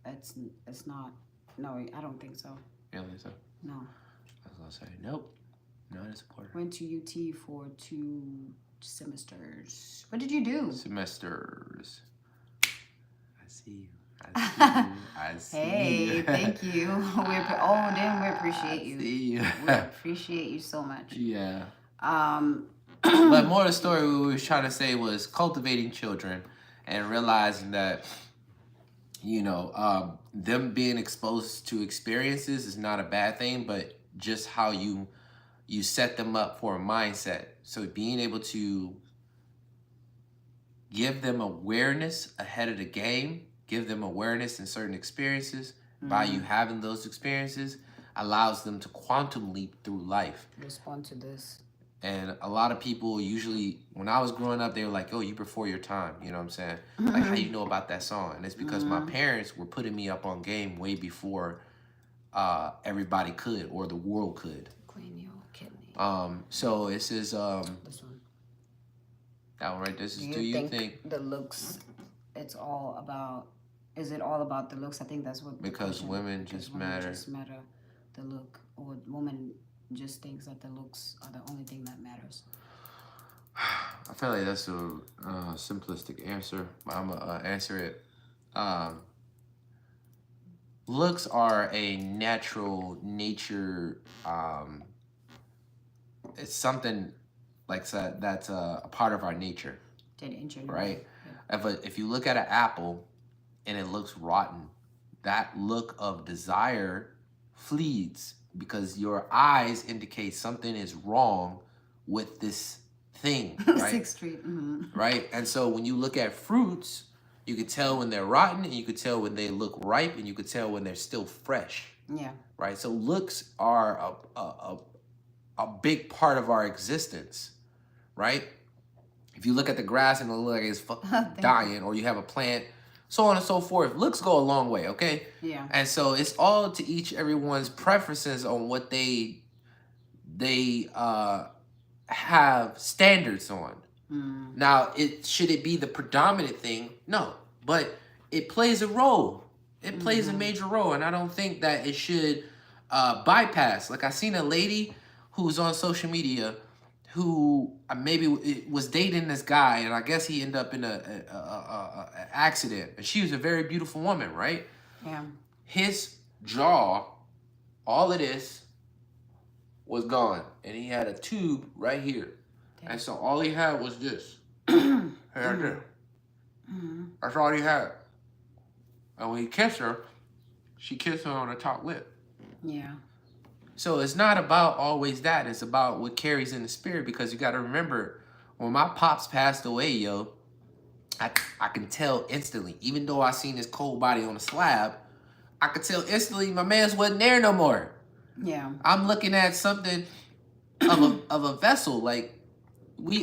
It's not. No, I don't think so.
You don't think so?
No.
I was gonna say nope. Not a supporter.
Went to UT for 2 semesters. What did you do?
Semesters. I see you. I see
you.
Hey,
thank you. We appreciate you.
See you.
We appreciate you so much.
Yeah. But more of the story we was trying to say was cultivating children and realizing that, them being exposed to experiences is not a bad thing, but just how you set them up for a mindset. So being able to give them awareness ahead of the game, give them awareness in certain experiences by you having those experiences allows them to quantum leap through life.
Respond to this.
And a lot of people usually, when I was growing up, they were like, oh, you before your time. You know what I'm saying? Like, how you know about that song? And it's because my parents were putting me up on game way before everybody could or the world could.
Cranial kidney.
So this is
this one.
That one right. This is do you think
the looks? It's all about. Is it all about the looks? I think that's what.
Because women just matter.
Just matter, the look, or woman just thinks that the looks are the only thing that matters.
I feel like that's a simplistic answer, but I'm gonna answer it looks are a natural nature. It's something like that's a part of our nature, right? If you look at an apple and it looks rotten, that look of desire flees because your eyes indicate something is wrong with this thing, right?
6th Street.
Right? And so when you look at fruits, you can tell when they're rotten, and you can tell when they look ripe, and you can tell when they're still fresh.
Yeah.
Right? So looks are a big part of our existence, right? If you look at the grass and it looks like it's dying, or you have a plant, so on and so forth, looks go a long way, okay?
Yeah.
And so it's all to everyone's preferences on what they have standards on. Now, should it be the predominant thing? No, but it plays a role. It plays a major role, and I don't think that it should bypass. Like I seen a lady who's on social media who maybe was dating this guy, and I guess he ended up in a accident. And she was a very beautiful woman, right?
Yeah.
His jaw, all of this was gone, and he had a tube right here. Damn. And so all he had was this. Right there. That's all he had. And when he kissed her, she kissed her on the top lip.
Yeah.
So it's not about always that. It's about what carries in the spirit, because you got to remember, when my pops passed away, yo, I can tell instantly. Even though I seen his cold body on a slab, I could tell instantly my man's wasn't there no more.
Yeah.
I'm looking at something of a vessel. Like,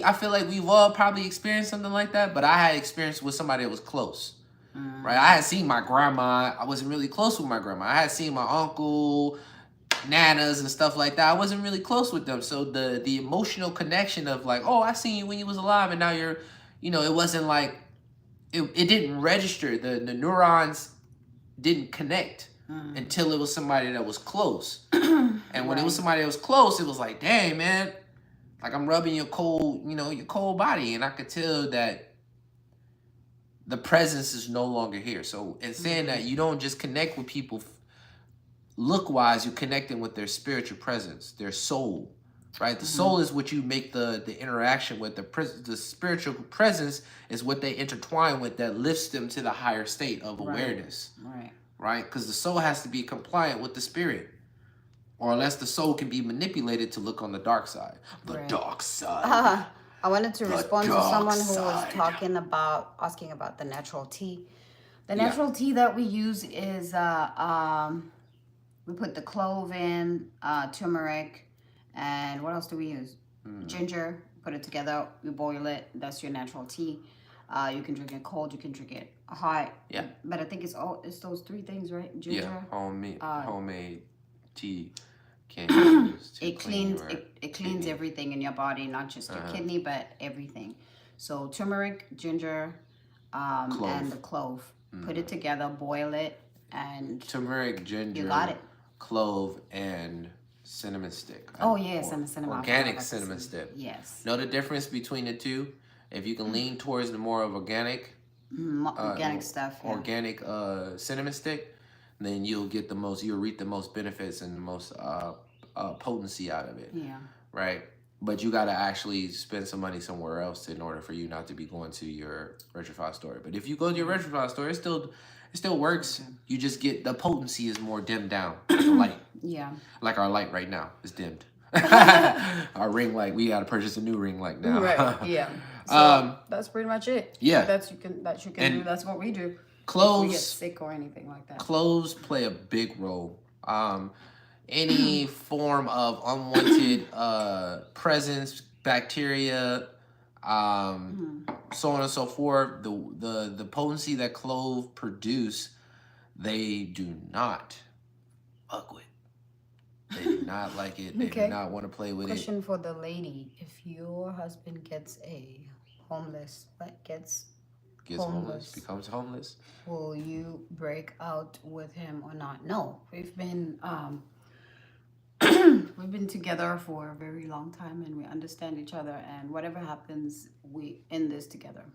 I feel like we've all probably experienced something like that, but I had experience with somebody that was close. Right? I had seen my grandma. I wasn't really close with my grandma. I had seen my uncle, nanas, and stuff like that. I wasn't really close with them. So the emotional connection of like, oh, I seen you when you was alive, and now you're, it wasn't like, it didn't register. The neurons didn't connect until it was somebody that was close. And when it was somebody that was close, it was like, dang, man, like I'm rubbing your cold body. And I could tell that the presence is no longer here. So in saying that, you don't just connect with people look-wise, you're connecting with their spiritual presence, their soul, right? The soul is what you make the interaction with. The spiritual presence is what they intertwine with, that lifts them to the higher state of awareness. Right? Because the soul has to be compliant with the spirit, or unless the soul can be manipulated to look on the dark side. The dark side.
I wanted to respond to someone who was asking about the natural tea. The natural tea that we use is, we put the clove in, turmeric, and what else do we use? Ginger. Put it together, you boil it. That's your natural tea. You can drink it cold, you can drink it hot.
Yeah.
But I think it's those three things, right? Ginger.
Yeah, homemade tea. It
cleans everything in your body, not just your kidney, but everything. So turmeric, ginger, and the clove. Put it together, boil it, and
turmeric, ginger,
you got it.
Clove, and cinnamon stick.
Oh yes, and the cinnamon.
Organic cinnamon stick.
Yes.
Know the difference between the two? If you can lean towards the more of organic,
organic stuff,
organic cinnamon stick, then you'll reap the most benefits and the most potency out of it.
Yeah.
Right? But you got to actually spend some money somewhere else in order for you not to be going to your retrofied store. But if you go to your retrofied store, it still works. Okay. You just get, the potency is more dimmed down, like the light.
Yeah.
Like our light right now is dimmed. Our ring light, we got to purchase a new ring light now.
Right. Yeah. So that's pretty much it.
Yeah.
That you can do. That's what we do.
Cloves.
If we get sick or anything like that.
Cloves play a big role. Any form of unwanted presence, bacteria, so on and so forth. The potency that clove produce, they do not fuck with. They do not like it. They do not want to play with it.
Question for the lady: if your husband gets becomes homeless, will you break out with him or not? No, we've been we've been together for a very long time, and we understand each other. And whatever happens, we end this together.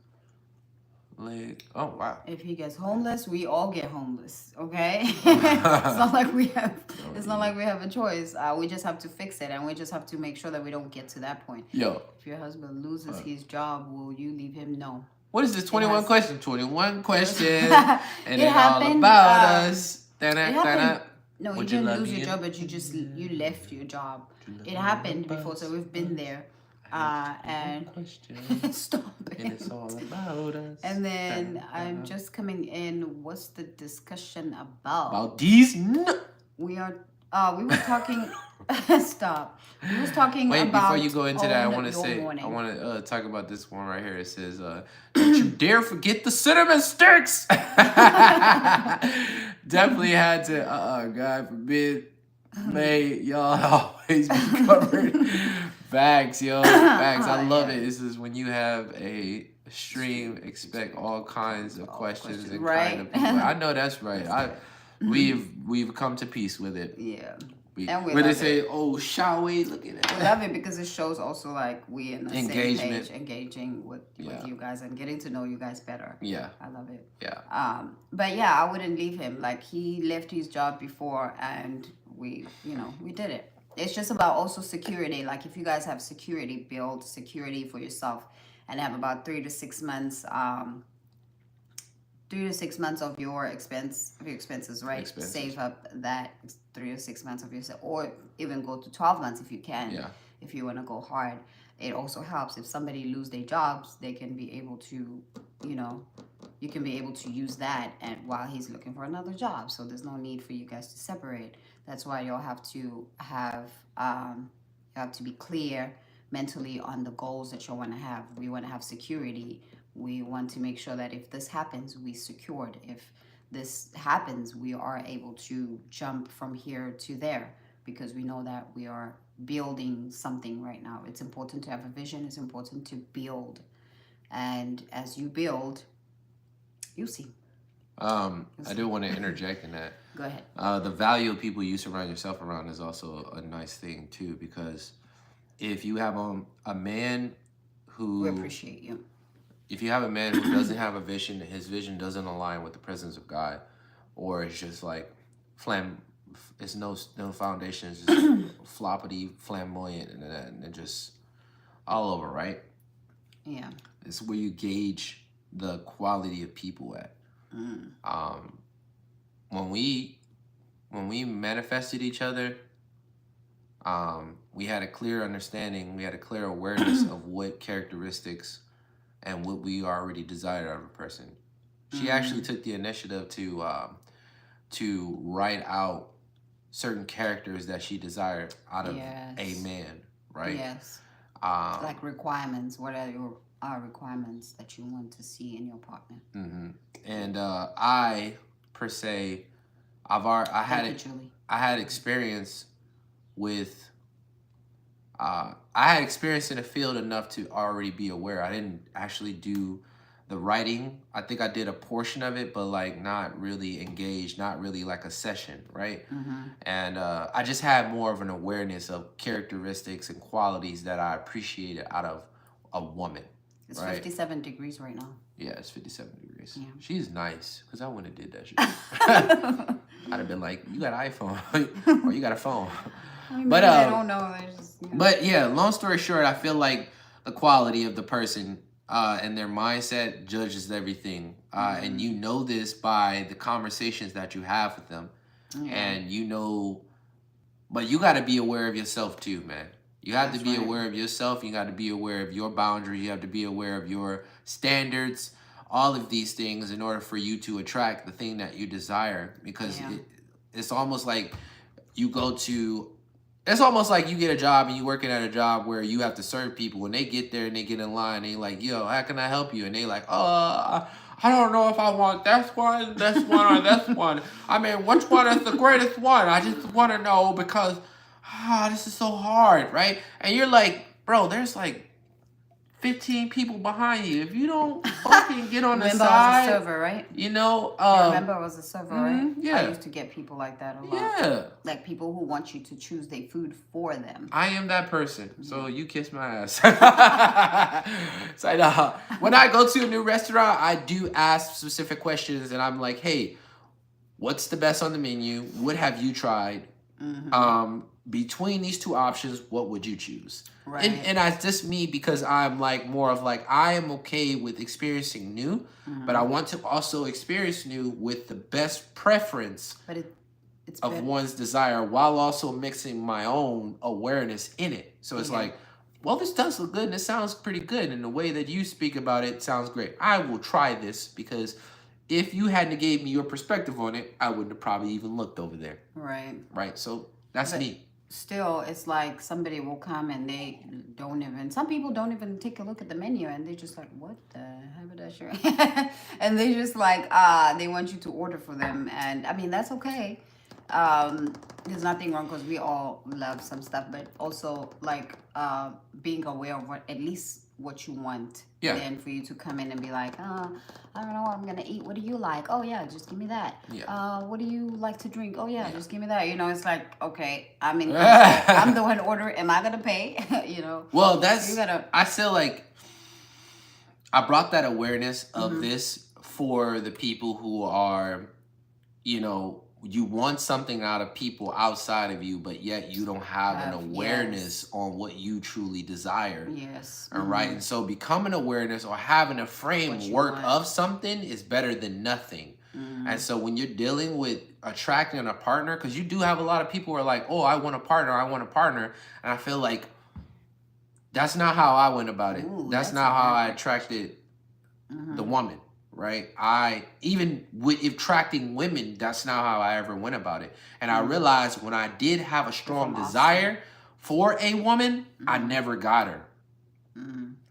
leg. Oh wow.
If he gets homeless, we all get homeless. Okay, it's not like we have. It's not like we have a choice. We just have to fix it, and we just have to make sure that we don't get to that point.
Yo.
If your husband loses his job, will you leave him? No.
What is this? 21 questions. 21 questions. And
it
it's
happened,
all about us.
It happened. No, you
Would
didn't
you love
lose
me
your
in-
job, but you left your job. It happened before, so we've been there. And stop it.
And it's all about us.
And then I'm just coming in. What's the discussion about?
About these.
We were talking. Stop. We was talking
Wait,
about.
before you go into that, I want to say, I want to talk about this one right here. It says, "Don't you dare forget the cinnamon sticks." Definitely had to. God forbid, may y'all always be covered. Facts, yo, facts. I love it. This is when you have a stream, expect all kinds of questions and
right?
kind of people. I know that's right. We've come to peace with it.
Yeah.
And we they say, "Oh, shall we look at it?"
We love it because it shows also like we in the
engagement,
same page, engaging with you guys and getting to know you guys better.
Yeah,
I love it.
Yeah.
But yeah, I wouldn't leave him. Like he left his job before, and we did it. It's just about also security. Like if you guys have security, build security for yourself, and have about 3 to 6 months. 3 to 6 months of your expenses, right? Save up that 3 to 6 months of yourself, or even go to 12 months if you can.
Yeah.
If you want to go hard, it also helps. If somebody lose their jobs, they can be able to, you can be able to use that and while he's looking for another job. So there's no need for you guys to separate. That's why you'll have to be clear mentally on the goals that you want to have. We want to have security. We want to make sure that if this happens, we secured. If this happens, we are able to jump from here to there because we know that we are building something right now. It's important to have a vision. It's important to build. And as you build, you see.
I do want to interject in that.
Go ahead.
The value of people you surround yourself around is also a nice thing too, because if you have a man who...
We appreciate you.
If you have a man who doesn't have a vision, his vision doesn't align with the presence of God, or it's just like it's no foundation, it's just floppity, flamboyant, and just all over, right?
Yeah.
It's where you gauge the quality of people at. When we manifested each other, we had a clear understanding, we had a clear awareness of what characteristics and what we already desired out of a person. She actually took the initiative to write out certain characters that she desired out of a man, right?
Yes. Like requirements. What are your requirements that you want to see in your partner?
And I per se, I had experience with. I had experience in the field enough to already be aware. I didn't actually do the writing. I think I did a portion of it, but like not really engaged, not really like a session, right? And I just had more of an awareness of characteristics and qualities that I appreciated out of a woman.
It's 57 degrees right now.
Yeah, it's 57 degrees.
Yeah.
She's nice, because I wouldn't have did that shit. I'd have been like, you got an iPhone, or you got a phone.
I mean, but I don't know.
But yeah, long story short, I feel like the quality of the person and their mindset judges everything. And you know this by the conversations that you have with them. And but you got to be aware of yourself too, man. You have to be aware of yourself. You got to be aware of your boundaries. You have to be aware of your standards, all of these things in order for you to attract the thing that you desire. Because it's almost like it's almost like you get a job and you're working at a job where you have to serve people. When they get there and they get in line, and they're like, yo, how can I help you? And they like, I don't know if I want this one, or this one. I mean, which one is the greatest one? I just want to know because this is so hard, right? And you're like, bro, there's like 15 people behind you. If you don't fucking get on the
Remember, I was a
side,
server, right?
you know,
You remember I was a server, right?
yeah.
I used to get people like that a lot.
Yeah.
Like people who want you to choose their food for them.
I am that person. So you kiss my ass. So when I go to a new restaurant, I do ask specific questions, and I'm like, hey, what's the best on the menu? What have you tried? Between these two options, what would you choose?
Right.
And that's just me, because I'm like more of like, I am okay with experiencing new, but I want to also experience new with the best preference
it's
of one's desire, while also mixing my own awareness in it. So it's like, well, this does look good and it sounds pretty good, and the way that you speak about it sounds great. I will try this, because if you hadn't gave me your perspective on it, I wouldn't have probably even looked over there. Right. So that's me.
Still, it's like somebody will come and they don't even, some people don't even take a look at the menu, and they're just like, what the haberdasher? And they just like, they want you to order for them. And I mean, that's okay. There's nothing wrong, because we all love some stuff, but also like being aware of what, at least what you want.
Yeah.
Then for you to come in and be like, I don't know what I'm gonna eat. What do you like? Oh yeah, just give me that.
Yeah.
What do you like to drink? Oh yeah, just give me that. You know, it's like, okay, I mean, I'm the one ordering. Am I gonna pay? You know.
Well, that's, I feel like I brought that awareness of this for the people who are, you know, you want something out of people outside of you, but yet you don't have an awareness on what you truly desire. All right. And so becoming awareness or having a framework of something is better than nothing. And so when you're dealing with attracting a partner, because you do have a lot of people who are like, oh, I want a partner. And I feel like that's not how I went about it. That's not how I attracted the woman. Right? Even with attracting women, that's not how I ever went about it. And I realized when I did have a strong desire for a woman, I never got her.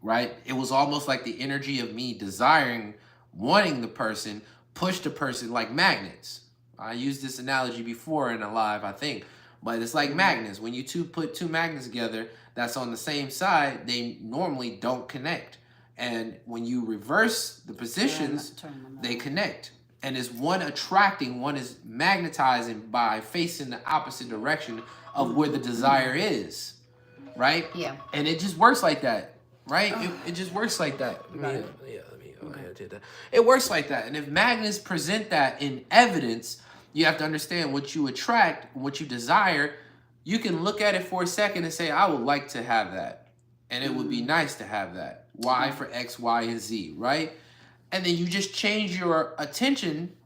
Right? It was almost like the energy of me desiring, wanting the person, pushed the person like magnets. I used this analogy before in a live, I think. But it's like magnets. When you put two magnets together that's on the same side, they normally don't connect. And when you reverse the positions, they connect. And is one attracting, one is magnetizing by facing the opposite direction of where the desire is. Right?
Yeah.
And it just works like that. Right? It just works like that. It works like that. And if magnets present that in evidence, you have to understand what you attract, what you desire. You can look at it for a second and say, I would like to have that. And it would be nice to have that. Y for X, Y, and Z, right? And then you just change your attention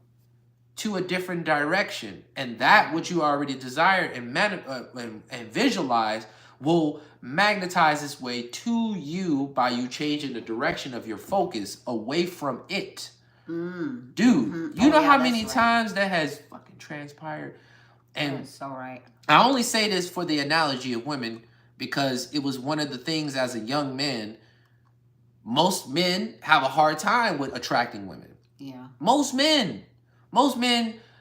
to a different direction. And that which you already desire and visualize will magnetize its way to you by you changing the direction of your focus away from it. Dude, you know how many times that has fucking transpired? And
that's so right.
I only say this for the analogy of women, because it was one of the things as a young man, most men have a hard time with attracting women.
Yeah.
Most men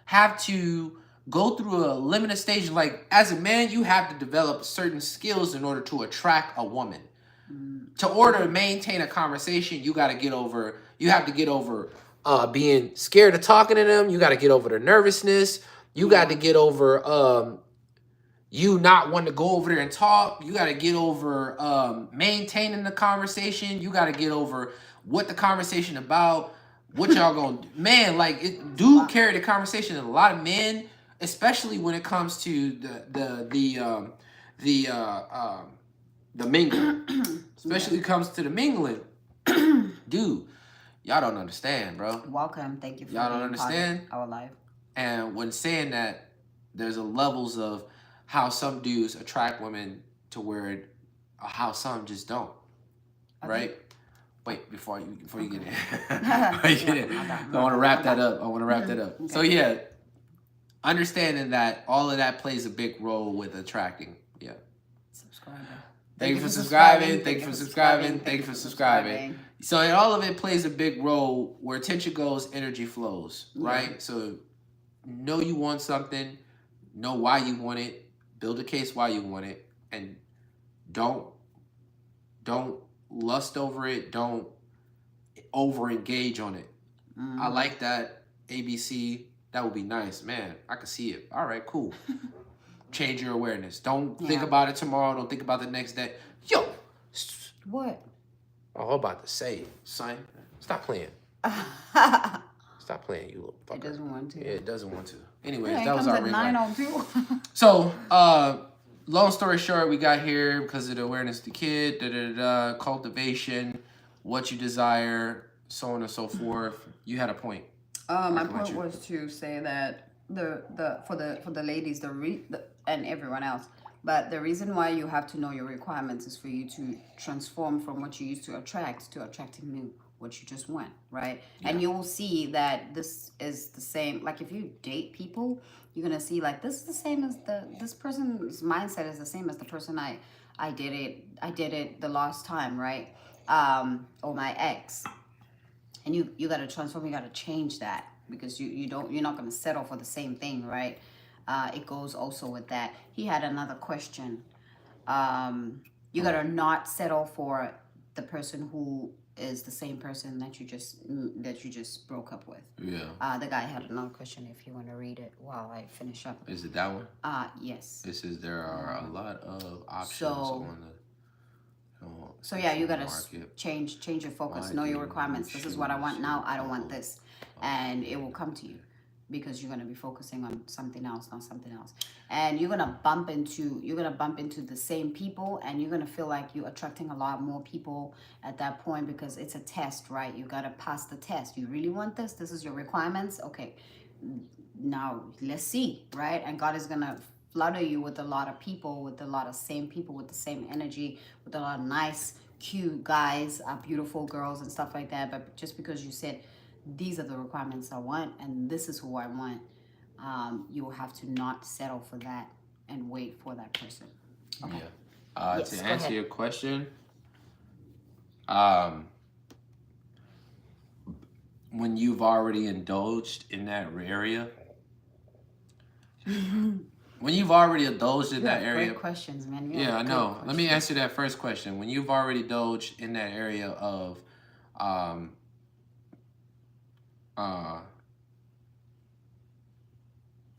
have to go through a limited stage. Like, as a man, you have to develop certain skills in order to attract a woman. To order to maintain a conversation, you have to get over being scared of talking to them. You got to get over the nervousness. You got to get over you not wanting to go over there and talk. You got to get over maintaining the conversation. You got to get over what the conversation about, what y'all gonna do. Man, like, it do carry the conversation. And a lot of men, especially when it comes to the mingling, especially when it comes to the mingling, dude, y'all don't understand, bro.
Welcome. Thank you for
y'all don't understand
our life.
And when saying that, there's a levels of how some dudes attract women to where how some just don't. Right? Wait, before you get in. I want to wrap that up.
Okay.
So yeah, understanding that all of that plays a big role with attracting. Yeah. Thank you for subscribing. So and all of it plays a big role. Where attention goes, energy flows. Right? So know you want something, know why you want it, build a case why you want it, and don't lust over it. Don't over engage on it. I like that. ABC. That would be nice, man. I can see it. All right, cool. Change your awareness. Don't think about it tomorrow. Don't think about the next day. Yo.
What?
Oh, I'm about to say, son. Stop playing. Stop playing, you little fucker.
It doesn't want to.
Yeah, it doesn't want to. Anyways,
Yeah,
that was our ring light.
902.
So, long story short, we got here because of the awareness of the kid, cultivation, what you desire, so on and so forth. You had a point.
My point was to say that for the ladies, and everyone else, but the reason why you have to know your requirements is for you to transform from what you used to attract to attracting new, what you just want, right? Yeah. And you will see that this is the same. Like if you date people, you're gonna see like this is the same as this person's mindset is the same as the person I did it the last time, right? Or my ex. And you got to transform, you got to change that, because you're not going to settle for the same thing, right? It goes also with that. He had another question. You got to not settle for the person who is the same person that you just broke up with.
Yeah.
The guy had another question if you want to read it while I finish up.
Is it that one?
Yes.
It says there are a lot of options on the
So yeah, you gotta change your focus, know your requirements. This is what I want now. I don't want this, and it will come to you because you're gonna be focusing on something else, not something else. And you're gonna bump into the same people, and you're gonna feel like you're attracting a lot more people at that point because it's a test, right? You gotta pass the test. You really want this? This is your requirements. Okay, now let's see, right? And God is gonna flutter you with a lot of people, with a lot of same people, with the same energy, with a lot of nice, cute guys, beautiful girls and stuff like that. But just because you said, these are the requirements I want and this is who I want, you will have to not settle for that and wait for that person. Okay.
Yeah. Yes, to answer your question, when you've already indulged in that area, when you've already indulged in that area...
Great questions, man.
Yeah, I know. Let me answer that first question. When you've already indulged in that area of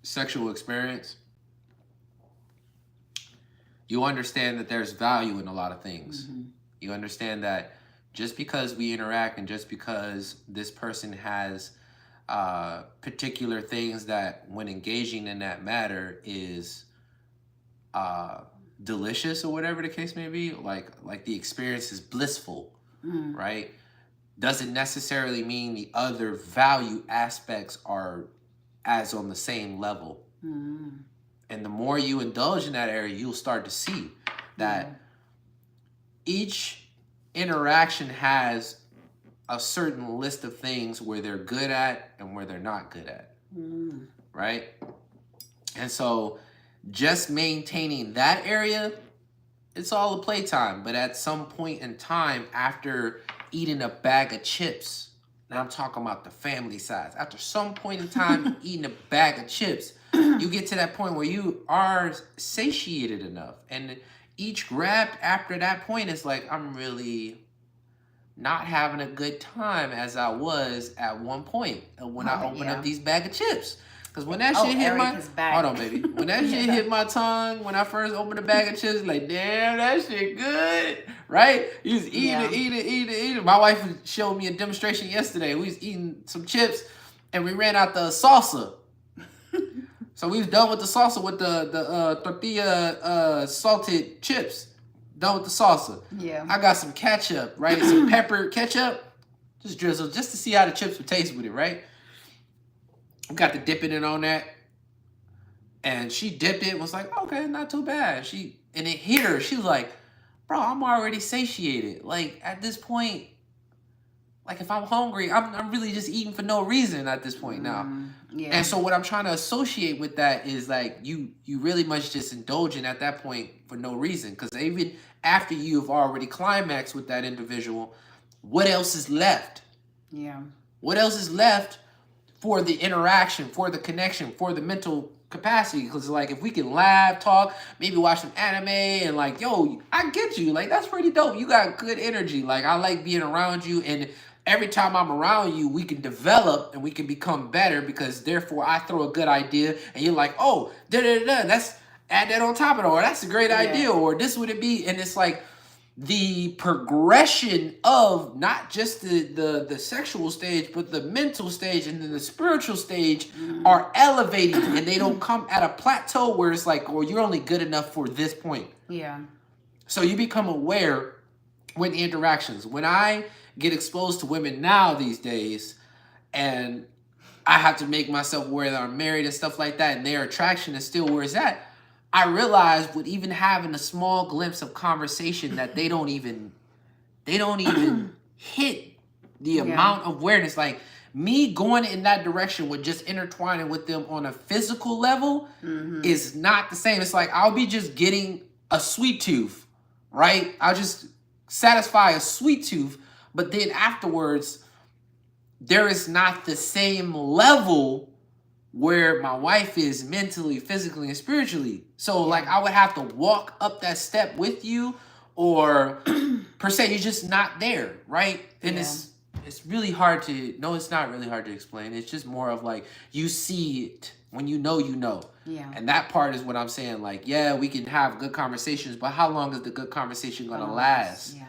sexual experience, you understand that there's value in a lot of things. Mm-hmm. You understand that just because we interact and just because this person has particular things that when engaging in that matter is delicious or whatever the case may be, like the experience is blissful, right? Doesn't necessarily mean the other value aspects are as on the same level. And the more you indulge in that area, you'll start to see that each interaction has a certain list of things where they're good at and where they're not good at, right? And so just maintaining that area, it's all a playtime. But at some point in time, after eating a bag of chips, and I'm talking about the family size, after some point in time eating a bag of chips, you get to that point where you are satiated enough. And each grab after that point is like, I'm really not having a good time as I was at one point when I opened up these bag of chips. Because when that shit hit hold on, baby. When that shit hit my tongue, when I first opened a bag of chips, like, damn, that shit good, right? You was eating it. My wife showed me a demonstration yesterday. We was eating some chips, and we ran out the salsa. So we was done with the salsa with the tortilla salted chips. Done with the salsa. Yeah. I got some ketchup, right? Some pepper ketchup. Just drizzle, just to see how the chips would taste with it, right? We got to dipping it on that. And she dipped it, was like, okay, not too bad. And it hit her. She was like, bro, I'm already satiated. Like, at this point, like, if I'm hungry, I'm really just eating for no reason at this point now. Yeah. And so what I'm trying to associate with that is, like, you really much just indulging at that point for no reason. Because even after you've already climaxed with that individual, what else is left? Yeah. What else is left for the interaction, for the connection, for the mental capacity. Because like if we can laugh, talk, maybe watch some anime, and like, yo, I get you. Like that's pretty dope. You got good energy. Like I like being around you, and every time I'm around you, we can develop and we can become better because therefore I throw a good idea and you're like, oh, da da da. That's add that on top of it, or that's a great idea, or this would it be, and it's like the progression of not just the sexual stage, but the mental stage and then the spiritual stage are elevating, and they don't come at a plateau where it's like, well, you're only good enough for this point.
Yeah.
So you become aware with the interactions. When I get exposed to women now these days, and I have to make myself aware that I'm married and stuff like that, and their attraction is still where it's at, I realize with even having a small glimpse of conversation that they don't even hit the amount of awareness. Like me going in that direction with just intertwining with them on a physical level is not the same. It's like I'll be just getting a sweet tooth, right? I'll just satisfy a sweet tooth, but then afterwards, there is not the same level where my wife is mentally, physically, and spiritually. So like I would have to walk up that step with you, or per se, you're just not there, right? And it's really hard to, no, it's not really hard to explain. It's just more of like, you see it. When you know, you know.
Yeah.
And that part is what I'm saying. Like, yeah, we can have good conversations, but how long is the good conversation going to last?
Yeah.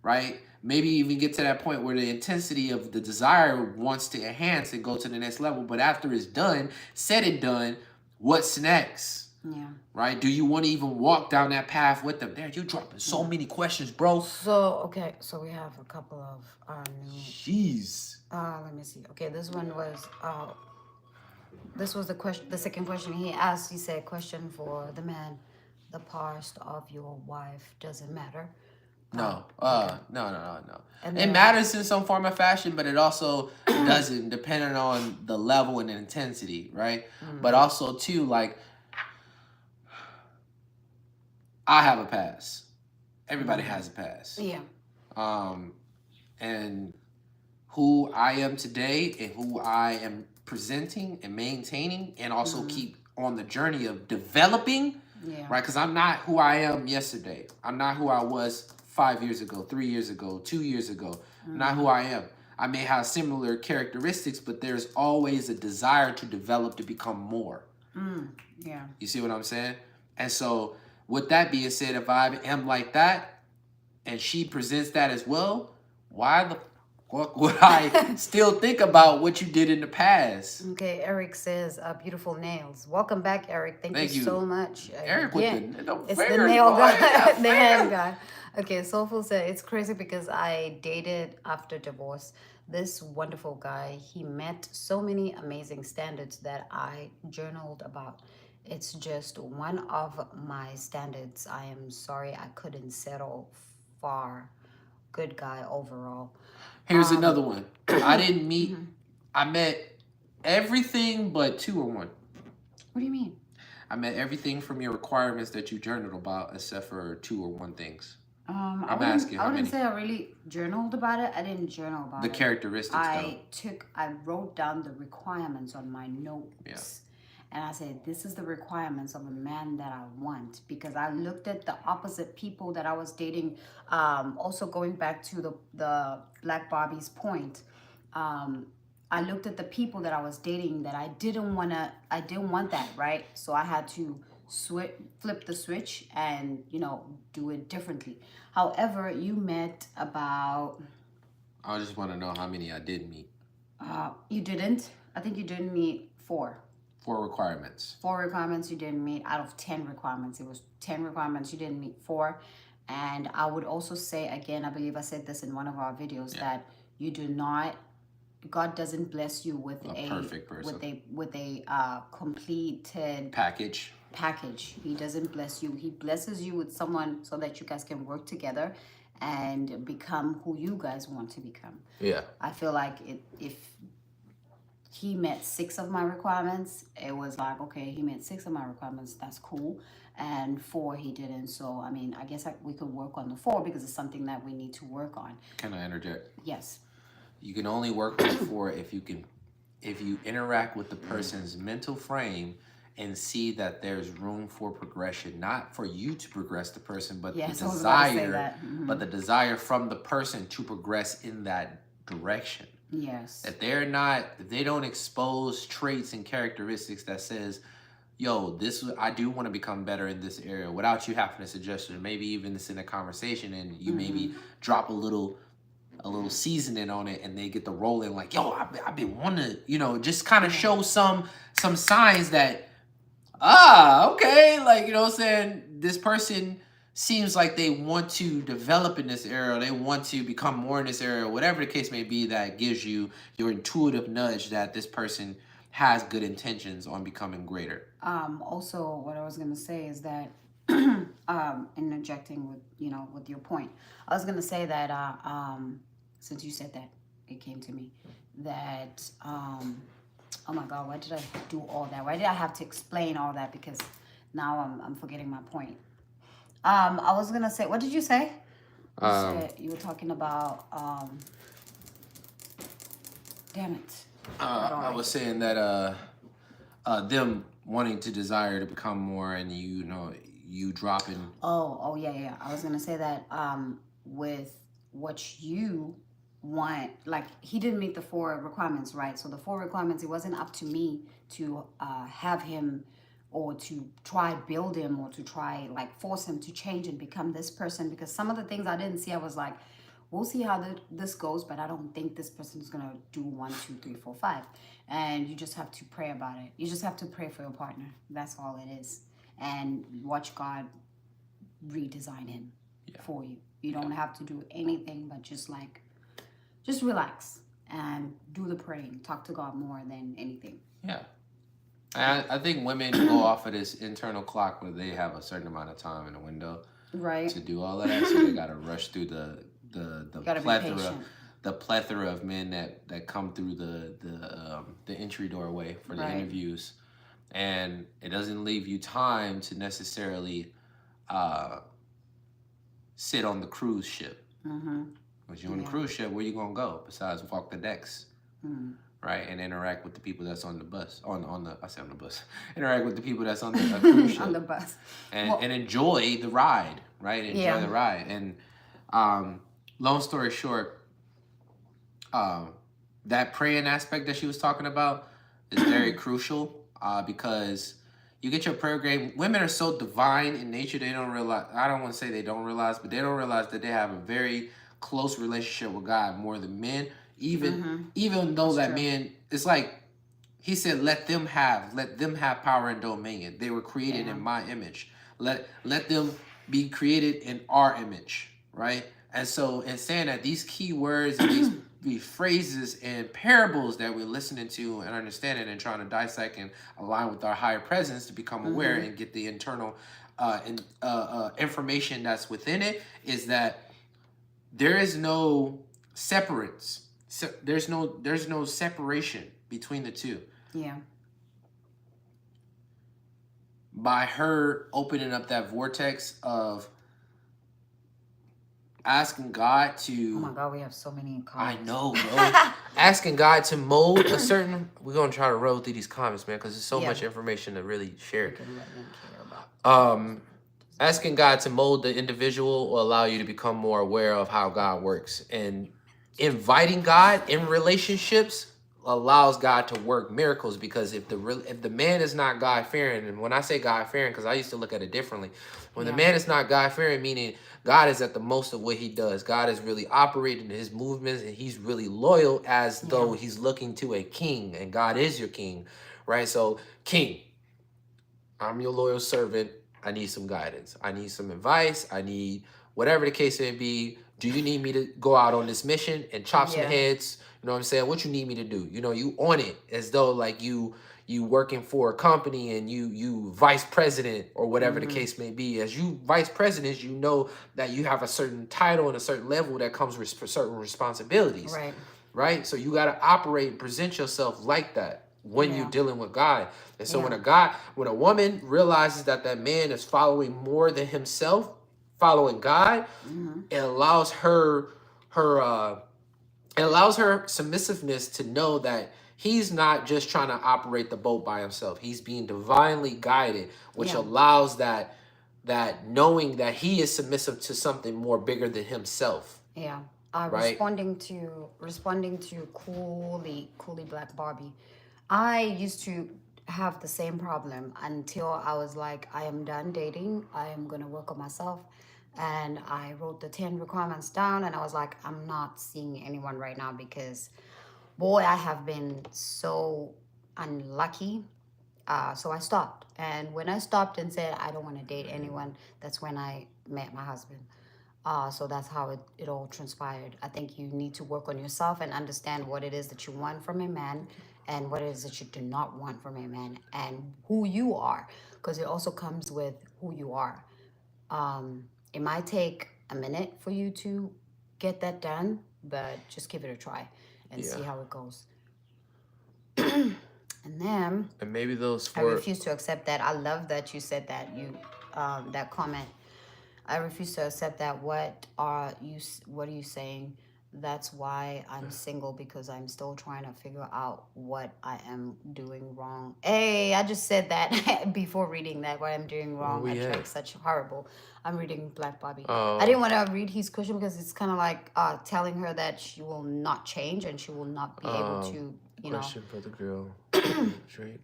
Right? Maybe even get to that point where the intensity of the desire wants to enhance and go to the next level. But after it's done, said and done, what's next?
Yeah.
Right? Do you want to even walk down that path with them? There, you're dropping so many questions, bro.
So, okay. So we have a couple of new...
Jeez.
Let me see. Okay, this one was... this was the question. The second question he asked. He said, question for the man. The past of your wife doesn't matter.
No,
okay.
no.
And
it matters in some form or fashion, but it also doesn't, depending on the level and the intensity, right? But also, too, like, I have a past. Everybody has a past.
Yeah.
And who I am today and who I am presenting and maintaining and also keep on the journey of developing, right? Because I'm not who I am yesterday. I'm not who I was 5 years ago, 3 years ago, 2 years ago. Not who I am. I may have similar characteristics, but there's always a desire to develop to become more.
Yeah.
You see what I'm saying? And so with that being said, if I am like that and she presents that as well, why the fuck would I still think about what you did in the past?
Okay, Eric says, beautiful nails. Welcome back, Eric. Thank you so much.
Eric with the
it's the nail guy, the hand guy. Okay, Soulful said, it's crazy because I dated after divorce. This wonderful guy, he met so many amazing standards that I journaled about. It's just one of my standards. I am sorry I couldn't settle for good guy overall.
Here's another one. I didn't meet, I met everything but 2 or 1.
What do you mean?
I met everything from your requirements that you journaled about except for 2 or 1 things. I'm asking how
I
many.
wouldn't say I really journaled about it. I didn't journal about
the
it.
Characteristics.
I wrote down the requirements on my notes.
Yeah.
And I said, this is the requirements of a man that I want. Because I looked at the opposite people that I was dating. Also going back to the Black Barbie's point. I looked at the people that I was dating that I didn't want that, right? So I had to flip the switch and, do it differently. However, you met about...
I just want to know how many I did meet.
You didn't? I think you didn't meet 4.
4 requirements.
4 requirements you didn't meet out of 10 requirements. It was 10 requirements. You didn't meet 4. And I would also say, again, I believe I said this in one of our videos, that you do not... God doesn't bless you with a
perfect person.
with a completed
package.
He doesn't bless you. He blesses you with someone so that you guys can work together and become who you guys want to become.
Yeah.
I feel like if he met 6 of my requirements, it was like, okay, he met 6 of my requirements, that's cool. And 4 he didn't. So I mean, I guess we could work on the 4 because it's something that we need to work on.
Can I interject?
Yes.
You can only work on 4 if you interact with the person's mental frame and see that there's room for progression, not for you to progress the person, but
Yes,
the
I was about to say
desire,
that. Mm-hmm.
but the desire from the person to progress in that direction.
Yes.
If they don't expose traits and characteristics that says, yo, I do want to become better in this area, without you having to suggest it, maybe even this in a conversation, and you maybe drop a little seasoning on it, and they get the rolling like, yo, I've been wanting to, just kind of show some signs that, okay, like, what I'm saying, this person seems like they want to develop in this area, or they want to become more in this area, whatever the case may be, that gives you your intuitive nudge that this person has good intentions on becoming greater.
Also, what I was gonna say is that, interjecting with with your point, I was gonna say that since you said that, it came to me that oh my God, why did I do all that? Why did I have to explain all that? Because now I'm forgetting my point. I was gonna say, what did you say? You said you were talking about damn it.
I was saying that them wanting to desire to become more, and you dropping.
Oh yeah. I was gonna say that with what you want, like he didn't meet the 4 requirements, right? So the 4 requirements, it wasn't up to me to have him, or to try build him, or to try like force him to change and become this person, because some of the things I didn't see, I was like, we'll see how this goes, but I don't think this person is gonna do 1, 2, 3, 4, 5. And you just have to pray about it. You just have to pray for your partner. That's all it is. And watch God redesign him for you. You don't have to do anything but just relax and do the praying. Talk to God more than anything.
Yeah. I think women go off of this internal clock where they have a certain amount of time in the window,
right,
to do all of that, so they gotta rush through the plethora of men that come through the entry doorway for the interviews, and it doesn't leave you time to necessarily sit on the cruise ship. Because you're on the cruise ship, where you gonna go besides walk the decks, right, and interact with the people that's on the bus, interact with the people that's on the cruise ship
on the bus,
and enjoy the ride, right? Enjoy the ride. And long story short, that praying aspect that she was talking about is very crucial, because you get your prayer game. Women are so divine in nature, they don't realize, I don't want to say they don't realize, but they don't realize that they have a very close relationship with God more than men. Even though that man, it's like he said, let them have power and dominion. They were created in my image. Let them be created in our image, right? And so in saying that, these key words and these phrases and parables that we're listening to and understanding and trying to dissect and align with our higher presence to become aware and get the internal information that's within it, is that there is no separates. There's no separation between the two.
Yeah.
By her opening up that vortex of asking God to...
Oh my God, we have so many comments.
I know, bro. Asking God to mold a certain... We're going to try to roll through these comments, man, because there's so much information to really share. Asking God to mold the individual will allow you to become more aware of how God works. And inviting God in relationships allows God to work miracles, because if the man is not God-fearing, and when I say God-fearing, because I used to look at it differently, when the man is not God-fearing, meaning God is at the most of what he does. God is really operating his movements, and he's really loyal, as though he's looking to a king, and God is your king, right? So, king, I'm your loyal servant. I need some guidance. I need some advice. I need whatever the case may be. Do you need me to go out on this mission and chop some heads? You know what I'm saying? What you need me to do? You on it, as though like you working for a company, and you vice president or whatever the case may be. As you vice president, you know that you have a certain title and a certain level that comes with certain responsibilities. Right? So you got to operate and present yourself like that when you're dealing with God. And so when a woman realizes that man is following more than himself, following God, it allows her submissiveness to know that
he's not just trying to operate the boat by himself. He's being divinely guided, which
Yeah.
allows that knowing that he is submissive to something more bigger than himself.
Yeah.
Right?
Responding to Coolly Black Barbie. I used to have the same problem until I was like, I am done dating. I am gonna work on myself. And I wrote the 10 requirements down, and I was like, I'm not seeing anyone right now because boy, I have been so unlucky. So I stopped. And when I stopped and said I don't want to date anyone, that's when I met my husband. So that's how it all transpired. I think you need to work on yourself and understand what it is that you want from a man and what it is that you do not want from a man and who you are. Because it also comes with who you are. It might take a minute for you to get that done, but just give it a try and see how it goes. And then
And maybe those
I
four.
refuse to accept that. I love that you said that. That comment. I refuse to accept that. What are you saying? That's why I'm single, because I'm still trying to figure out what I am doing wrong. Hey, I just said that before reading that, what I'm doing wrong. I tried such horrible. I'm reading Black Bobby. I didn't want to read his question because it's kind of like telling her that she will not change and she will not be able to,
Question for the girl. Drake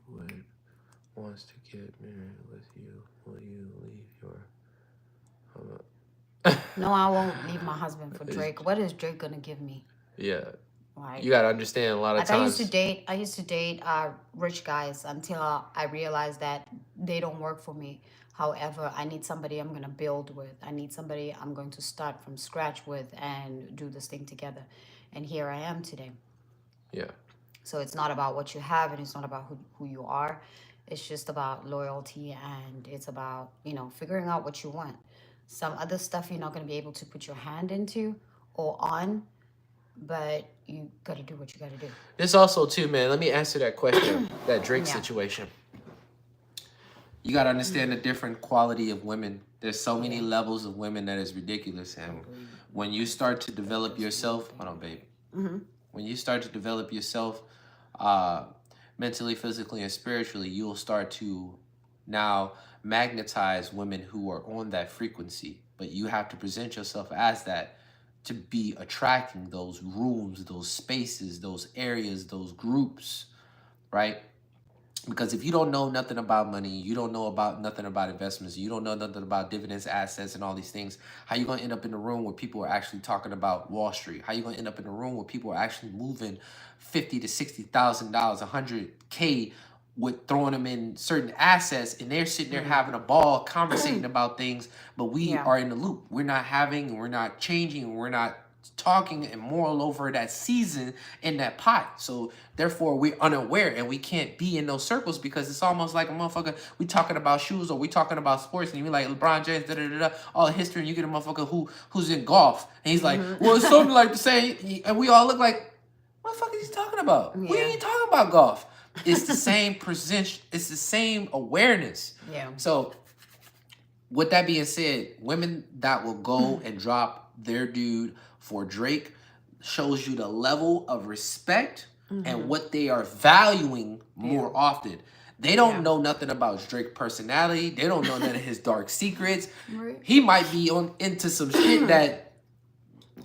wants to get married with you. Will you leave your...
No, I won't leave my husband for Drake. What is Drake gonna give me?
Yeah.
Like,
you gotta understand a lot of
like
times.
I used to date rich guys until I realized that they don't work for me. However, I need somebody I'm gonna build with. I need somebody I'm going to start from scratch with and do this thing together. And here I am today.
Yeah.
So it's not about what you have, and it's not about who you are. It's just about loyalty, and it's about, figuring out what you want. Some other stuff you're not going to be able to put your hand into or on, but you got to do what you got to do.
This also too, man. Let me answer that question, that Drake situation.
You got to understand the different quality of women. There's so many levels of women that is ridiculous. And when you start to develop yourself, hold on, babe. When you start to develop yourself mentally, physically, and spiritually, you'll start to now magnetize women who are on that frequency. But you have to present yourself as that to be attracting those rooms, those spaces, those areas, those groups, right? Because if you don't know nothing about money, you don't know about nothing about investments, you don't know nothing about dividends, assets, and all these things, how you gonna end up in a room where people are actually talking about Wall Street? How you gonna end up in a room where people are actually moving $50,000 to $60,000, $100K, with throwing them in certain assets, and they're sitting there having a ball, conversating about things, but we are in the loop. We're not having, we're not changing, we're not talking and moral over that season in that pot. So therefore we're unaware and we can't be in those circles, because it's almost like a motherfucker, we talking about shoes or we talking about sports, and you be like LeBron James, all the history, and you get a motherfucker who's in golf, and he's like, well, it's something like the same, and we all look like, what the fuck is he talking about? Yeah. We ain't talking about golf. It's the same present, it's the same awareness.
Yeah.
So with that being said, women that will go and drop their dude for Drake shows you the level of respect and what they are valuing more often. They don't know nothing about Drake's personality. They don't know none of his dark secrets. Right. He might be into some shit that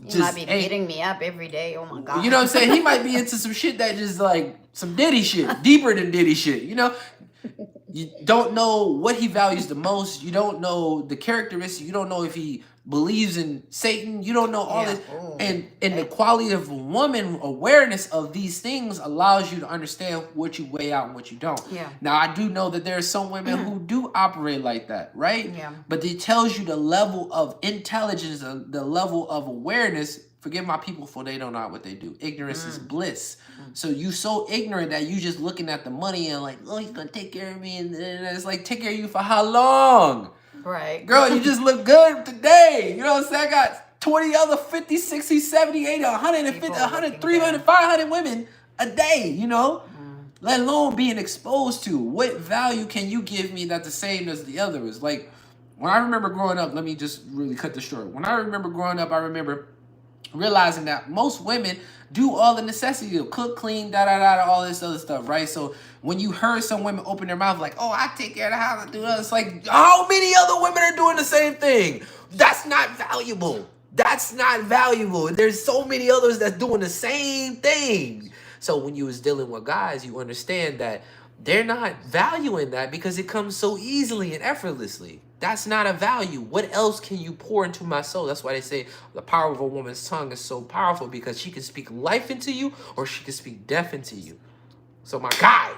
he might be beating me up every day. Oh my God.
You know what I'm saying? He might be into some shit that just like some Diddy shit, deeper than Diddy shit. You know? You don't know what he values the most. You don't know the characteristics. You don't know if he believes in Satan. You don't know all this. Ooh. And the quality of a woman awareness of these things allows you to understand what you weigh out and what you don't.
Yeah.
Now, I do know that there are some women who do operate like that, right?
Yeah.
But it tells you the level of intelligence, the level of awareness. Forgive my people, for they don't know what they do. Ignorance is bliss. So you so ignorant that you just looking at the money and like, oh, he's gonna take care of me, and it's like, take care of you for how long?
Right.
Girl, you just look good today. You know what I'm saying? I got 20 other 50, 60, 70, 80, 150, 100, 300, 500 women a day, you know? Let alone being exposed to. What value can you give me that's the same as the other? Is like, when I remember growing up, let me just really cut this short. When I remember growing up, I remember realizing that most women do all the necessities, cook, clean, all this other stuff, right? So when you heard some women open their mouth like, oh, I take care of the house, I do that, it's like, how many other women are doing the same thing? That's not valuable. That's not valuable. There's so many others that's doing the same thing. So when you was dealing with guys, you understand that they're not valuing that because it comes so easily and effortlessly. That's not a value. What else can you pour into my soul? That's why they say the power of a woman's tongue is so powerful, because she can speak life into you or she can speak death into you. So my guy,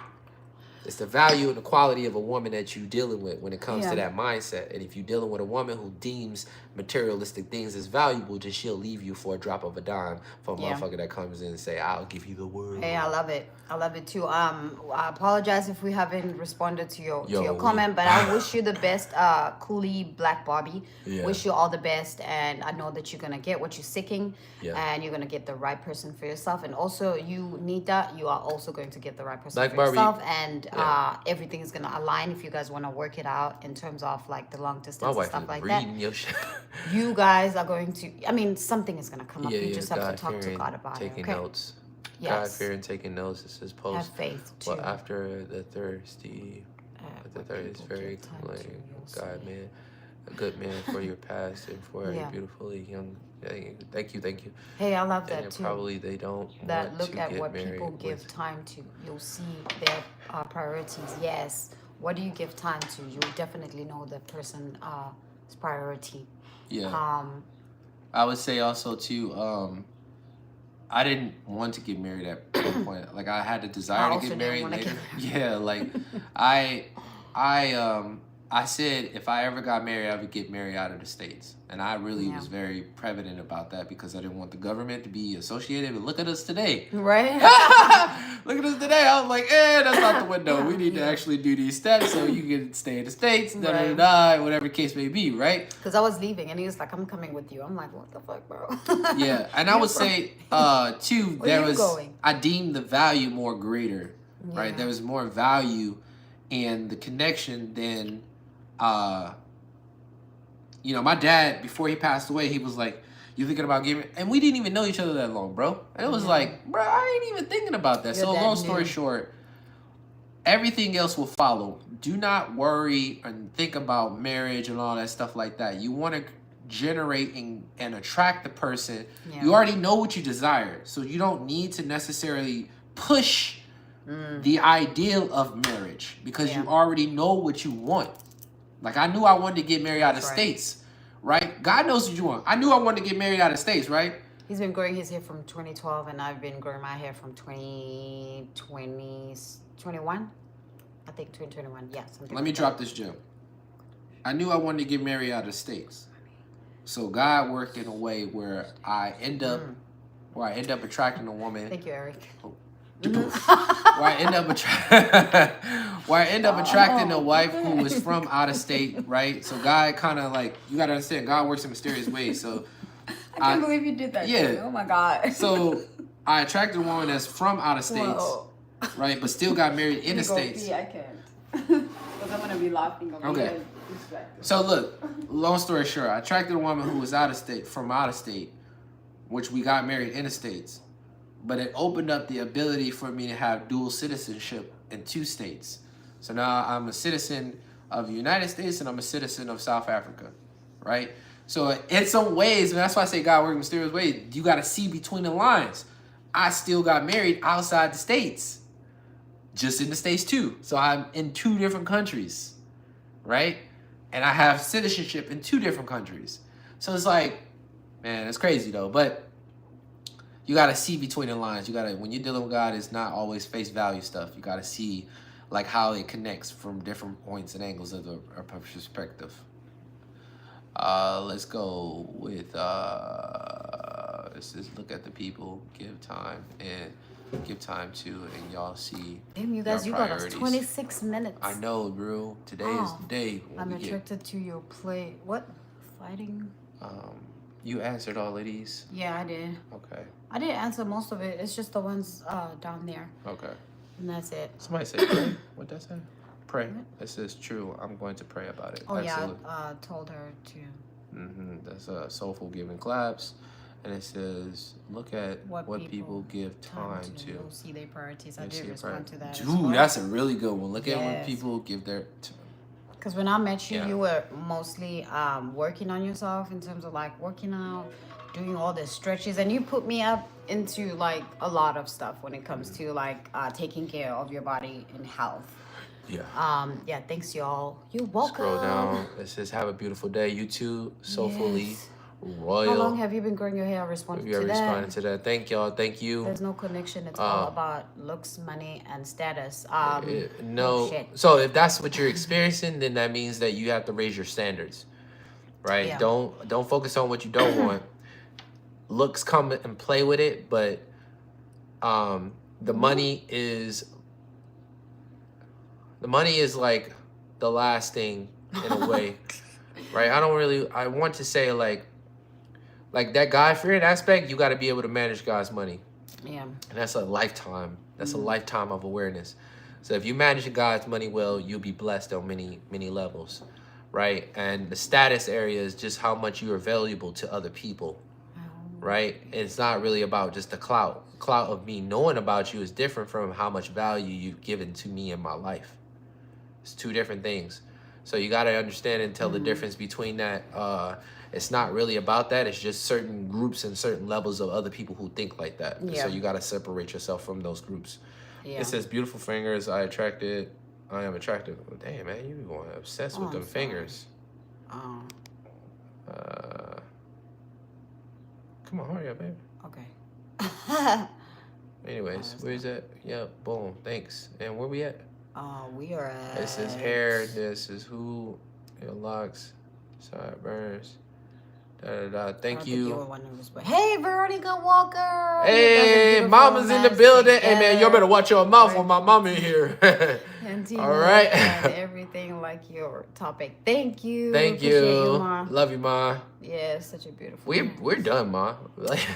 it's the value and the quality of a woman that you're dealing with when it comes to that mindset. And if you're dealing with a woman who deems materialistic things as valuable, then she'll leave you for a drop of a dime for a motherfucker that comes in and say, I'll give you the world.
Hey, I love it. I love it too. I apologize if we haven't responded to your comment, but I wish you the best, Cooley Black Barbie.
Yeah.
Wish you all the best, and I know that you're gonna get what you're seeking,
Yeah.
and you're gonna get the right person for yourself. And also, you need that. You are also going to get the right person
Black
for
Barbie.
yourself, and everything is gonna align if you guys want to work it out in terms of like the long distance and stuff like that.
Your shit.
You guys are going to. I mean, something is gonna come up. You just have to talk to
God-fearing,
God about it.
taking
Okay.
notes.
Yes.
God-fearing, taking notes. It says post.
Have faith too.
Well, after the thirsty, the thirst is very like God, man, a good man for your past and for a beautifully young. Thank you.
Hey, I love
And
that too.
probably they don't
That
want
look
to
at
get
what
married
people give
with-
time to. You'll see their priorities. Yes. What do you give time to? You'll definitely know the person's priority.
Yeah. I would say also too. I didn't want to get married at one point. Like I had the desire to get married later. Yeah, like I said if I ever got married, I would get married out of the States. And I really was very prevalent about that because I didn't want the government to be associated. But look at us today.
Right?
Look at us today. I was like, that's out the window. We need to actually do these steps so you can stay in the States, whatever case may be, right?
Because I was leaving and he was like, I'm coming with you. I'm like, what the fuck, bro?
Yeah, and I would say, too, I deemed the value more greater, right? There was more value in the connection than, my dad, before he passed away, he was like, you thinking about getting, and we didn't even know each other that long, bro. And it was like, bro, I ain't even thinking about that. So long story short, everything else will follow. Do not worry and think about marriage and all that stuff like that. You want to generate and attract the person. You already know what you desire. So you don't need to necessarily push the ideal of marriage because you already know what you want. Like I knew I wanted to get married out of States, right? God knows what you want. I knew I wanted to get married out of States, right?
He's been growing his hair from 2012 and I've been growing my hair from 2021. I think 2021. Yeah, something.
Let me drop this gem. I knew I wanted to get married out of States. So God worked in a way where I end up attracting a woman.
Thank you, Eric.
Where I end up attracting a wife who was from out of state, right? So God kind of like, you gotta understand, God works in mysterious ways. So
I can't believe you did that.
Yeah.
Too. Oh my God.
So I attracted a woman that's from out of states, right? But still got married in the States.
I can't. Because I'm gonna be laughing.
Okay. So look, long story short, I attracted a woman who was from out of state, which we got married in the States. But it opened up the ability for me to have dual citizenship in 2 states. So now I'm a citizen of the United States and I'm a citizen of South Africa, right? So in some ways, and that's why I say God works in mysterious ways, you got to see between the lines. I still got married outside the States, just in the States too. So I'm in 2 different countries, right? And I have citizenship in 2 different countries. So it's like, man, it's crazy though. But you got to see between the lines. When you're dealing with God, it's not always face value stuff. You got to see like how it connects from different points and angles of a perspective. Let's go with, let's just look at the people, give time to, and y'all see.
Damn, you guys, you got us 26 minutes.
I know, bro. Today is the day.
I'm attracted to your play. What? Fighting?
You answered all of these?
Yeah, I did.
Okay.
I did answer most of it. It's just the ones down there.
Okay.
And that's it.
Somebody said pray. What that say? Pray. It says true. I'm going to pray about it.
Oh,
Absolutely.
yeah, I told her to.
That's soulful giving claps.
and it says, look at what people give time to.
You'll see their priorities. I
You'll see
did
your
respond
priorities.
to that. as
Dude,
well.
that's a really good one. Look at what
Yes.
people give their.
Because when I met you,
Yeah.
you were mostly working on yourself in terms of like working out, doing all the stretches, and you put me up into like a lot of stuff when it comes to like taking care of your body and health.
Yeah.
Yeah, thanks y'all. You're welcome.
Scroll down. It says, have a beautiful day. You too. Soulfully
Yes.
royal.
How long have you been growing your hair? I responded
We are
to
responding
that.
to that. Thank y'all. Thank you.
There's no connection. It's all about looks, money, and status.
No.
Shit.
So if that's what you're experiencing, then that means that you have to raise your standards, right?
Yeah.
Don't focus on what you don't want. Looks come and play with it, but the money is like the last thing in a way, right? I want to say like that God-fearing aspect, you got to be able to manage God's money.
Yeah.
And that's a lifetime. That's a lifetime of awareness. So if you manage God's money well, you'll be blessed on many, many levels, right? And the status area is just how much you are valuable to other people, right? It's not really about just the clout. Clout of me knowing about you is different from how much value you've given to me in my life. It's two different things. So you got to understand and tell the difference between that. It's not really about that. It's just certain groups and certain levels of other people who think like that.
Yeah.
So you got to separate yourself from those groups.
Yeah.
It says, beautiful fingers. I am attracted. Damn, man, you going obsessed with them fingers.
Oh.
Come on, hurry up, baby.
Okay.
Anyways, where's that? Yeah, boom. Thanks. And where we at?
We are at.
This is hair. This is who. Your locks. Sideburns. Thank you.
Hey, Veronica Walker.
Hey, mama's in the building. Hey, man, y'all better watch your mouth when my mama in here. All right.
And everything like your topic. Thank you.
Thank
Appreciate
you.
Ma.
Love you, Ma.
Yeah, such a beautiful.
We're done, Ma.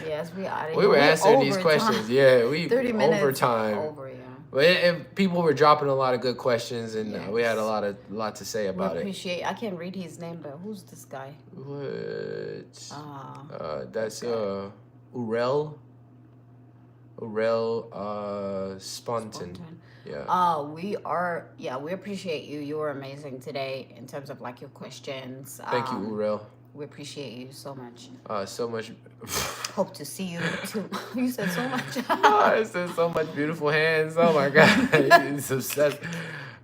Yes, we are.
We were answering these questions. Yeah, we
30 minutes
overtime.
Over, yeah.
But and people were dropping a lot of good questions, and
Yes.
we had a lot to say about it.
I can't read his name, but who's this guy?
What? That's
okay.
Urel Spontan. Yeah.
We appreciate you. You were amazing today in terms of like your questions.
Thank you, Urel.
We appreciate you so much.
So much.
Hope to see you too. You said so much.
I said so much beautiful hands. Oh my God. It's obsessed.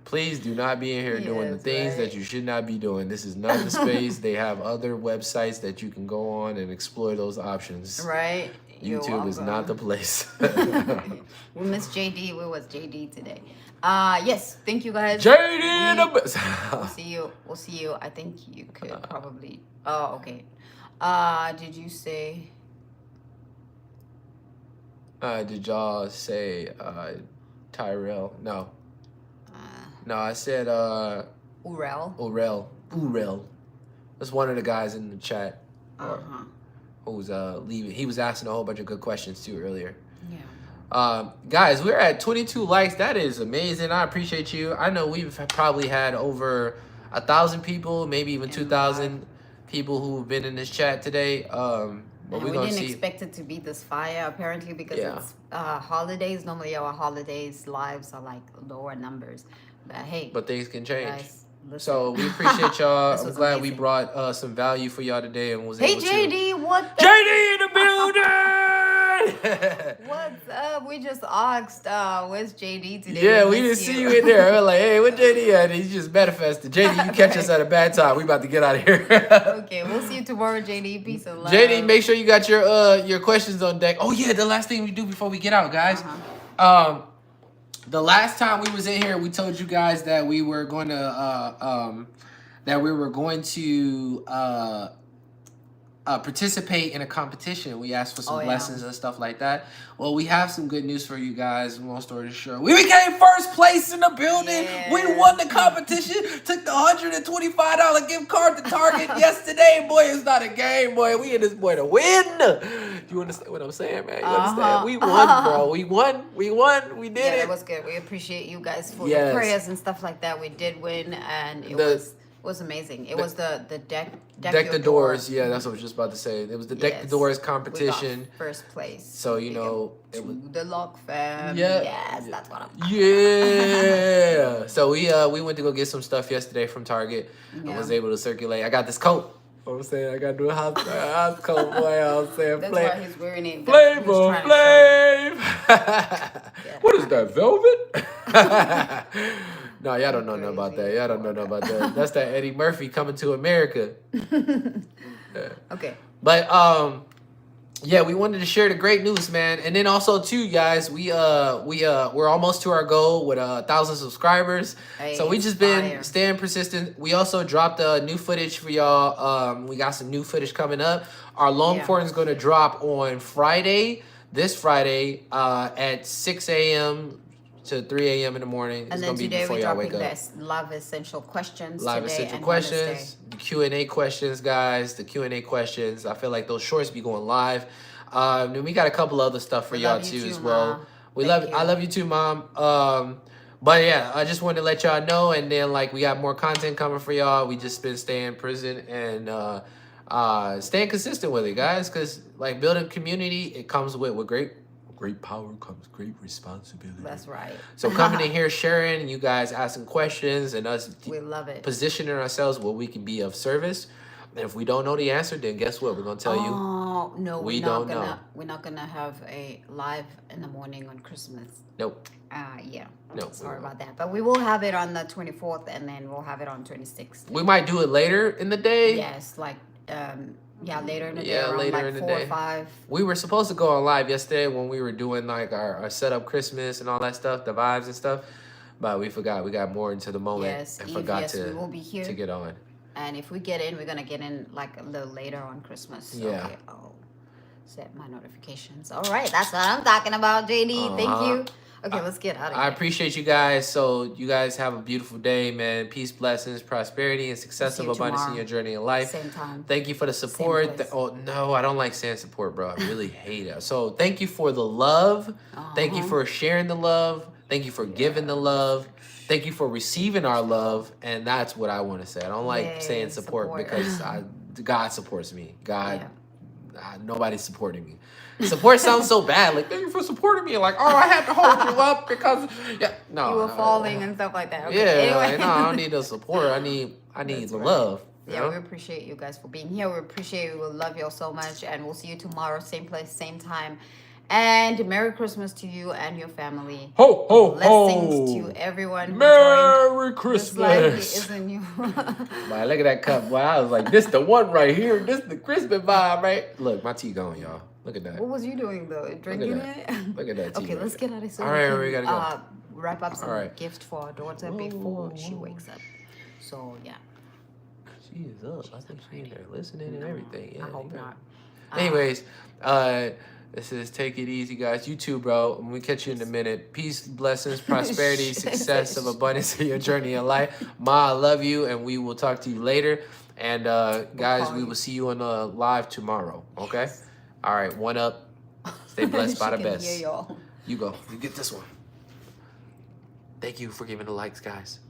Please do not be in here doing the things that you should not be doing. This is not the space. They have other websites that you can go on and explore those options.
Right.
YouTube is not the place.
We miss JD. Where was JD today? Yes. Thank you guys.
JD in the best.
We'll see you. I think you could probably. Oh, okay. Did you say?
Did y'all say Tyrell? No. No, I said Urel. That's one of the guys in the chat. Who's leaving. He was asking a whole bunch of good questions too earlier.
Yeah.
Guys, we're at 22 likes. That is amazing. I appreciate you. I know we've probably had over 1,000 people, maybe even 2,000 people who've been in this chat today. But
we didn't expect it to be this fire apparently because it's holidays. Normally our holidays lives are like lower numbers. But hey.
But things can change.
Guys,
so we appreciate y'all. I'm glad we brought some value for y'all today and was able to.
Hey JD, what the
JD in the building!
What's up? We just asked where's JD today?
Yeah, we didn't see you in there. We're like, hey, what JD at? He just manifested. JD, you catch us at a bad time. We about to get out of here.
Okay, we'll see you tomorrow, JD. Peace and love.
JD, make sure you got your questions on deck. Oh yeah, the last thing we do before we get out, guys. The last time we was in here, we told you guys that we were going to participate in a competition. We asked for some lessons and stuff like that. Well, we have some good news for you guys. Long story short, we became first place in the building. Yeah. We won the competition. Took the $125 gift card to Target yesterday. Boy, it's not a game, boy. We in this boy to win. You understand what I'm saying, man? You understand? We won, bro. We won. We did it.
Yeah, that was good. We appreciate you guys for your prayers and stuff like that. We did win, and it was amazing. It was the deck
the doors. Yeah, that's what I was just about to say. It was the deck the doors competition.
We got first place.
So you know, it was
the LocFamily.
yeah,
Yes, that's what I'm.
Yeah. So we went to go get some stuff yesterday from Target.
Yeah.
I was able to circulate. I got this coat. You know what I'm saying, I got to do a house coat, boy. I'm saying,
that's why he's wearing it.
Flavor Flav. What is that, velvet? No, y'all don't know nothing about that. Y'all don't know nothing about that. That's that Eddie Murphy coming to America. Yeah.
Okay.
But yeah, we wanted to share the great news, man. And then also too, guys, we're almost to our goal with 1,000 subscribers.
Hey,
so we just been staying persistent. We also dropped new footage for y'all. We got some new footage coming up. Our long form is going to drop on Friday, this Friday, at 6 a.m. to 3 a.m. in the morning.
And then today we're dropping this live essential questions.
Live essential questions, the Q&A questions, guys. The Q&A questions. I feel like those shorts be going live. And we got a couple other stuff for y'all too as well. I love you too, Mom. But yeah, I just wanted to let y'all know. And then like we got more content coming for y'all. We just been staying present and staying consistent with it, guys. Because like building community, it comes with great power comes great responsibility.
That's right.
So coming in here, sharing, you guys asking questions, and us
we love it.
Positioning ourselves where we can be of service. And if we don't know the answer, then guess what? We're gonna tell you.
Oh no,
we don't know.
We're not gonna have a live in the morning on Christmas.
Nope.
Yeah.
No.
Sorry about that, but we will have it on the 24th, and then we'll have it on 26th.
We might do it later in the day.
Yes, like yeah, later in the day.
Yeah,
around
later
like
in the
4
day.
or 5.
We were supposed to go on live yesterday when we were doing like our setup Christmas and all that stuff, the vibes and stuff. But we forgot. We got more into the moment and forgot
we will be here
to get on.
And if we get in, we're gonna get in like a little later on Christmas.
Yeah.
Okay, I'll set my notifications. All right, that's what I'm talking about, JD. Thank you. Okay, let's get out of here.
I appreciate you guys. So you guys have a beautiful day, man. Peace, blessings, prosperity, and success of abundance in your journey in life.
Same time.
Thank you for the support. Oh no, I don't like saying support, bro. I really hate it. So thank you for the love. Thank you for sharing the love. Thank you for giving the love. Thank you for receiving our love. And that's what I want to say. I don't like saying support because God supports me. Nobody's supporting me. Support sounds so bad. Like, thank you for supporting me. Like, oh, I had to hold you up because no,
you were falling and stuff like that. Okay,
yeah,
anyway.
no, I don't need the support. I need the love.
Yeah, we appreciate you guys for being here. We appreciate you. We love you all so much, and we'll see you tomorrow, same place, same time. And Merry Christmas to you and your family.
Ho ho
Blessings to everyone. Who
Merry Christmas.
Isn't you?
Boy, look at that cup. Boy, I was like, this the one right here. This the Christmas vibe, right? Look, my tea going, y'all. Look at that.
What was you doing though? Drinking it?
Look at that tea.
Okay, let's get out of here.
All right, we gotta go.
Wrap up some gifts for our daughter before she wakes up. So yeah.
She is up. I think she's in there listening and everything. Yeah,
I hope not.
Anyways, this is Take It Easy, guys. You too, bro. We catch you in a minute. Peace, blessings, prosperity, success of abundance in your journey in life. Ma, I love you, and we will talk to you later. And guys, we will see you on the live tomorrow. Okay. Yes. All right. One up. Stay blessed by the best. You go. You get this one. Thank you for giving the likes, guys.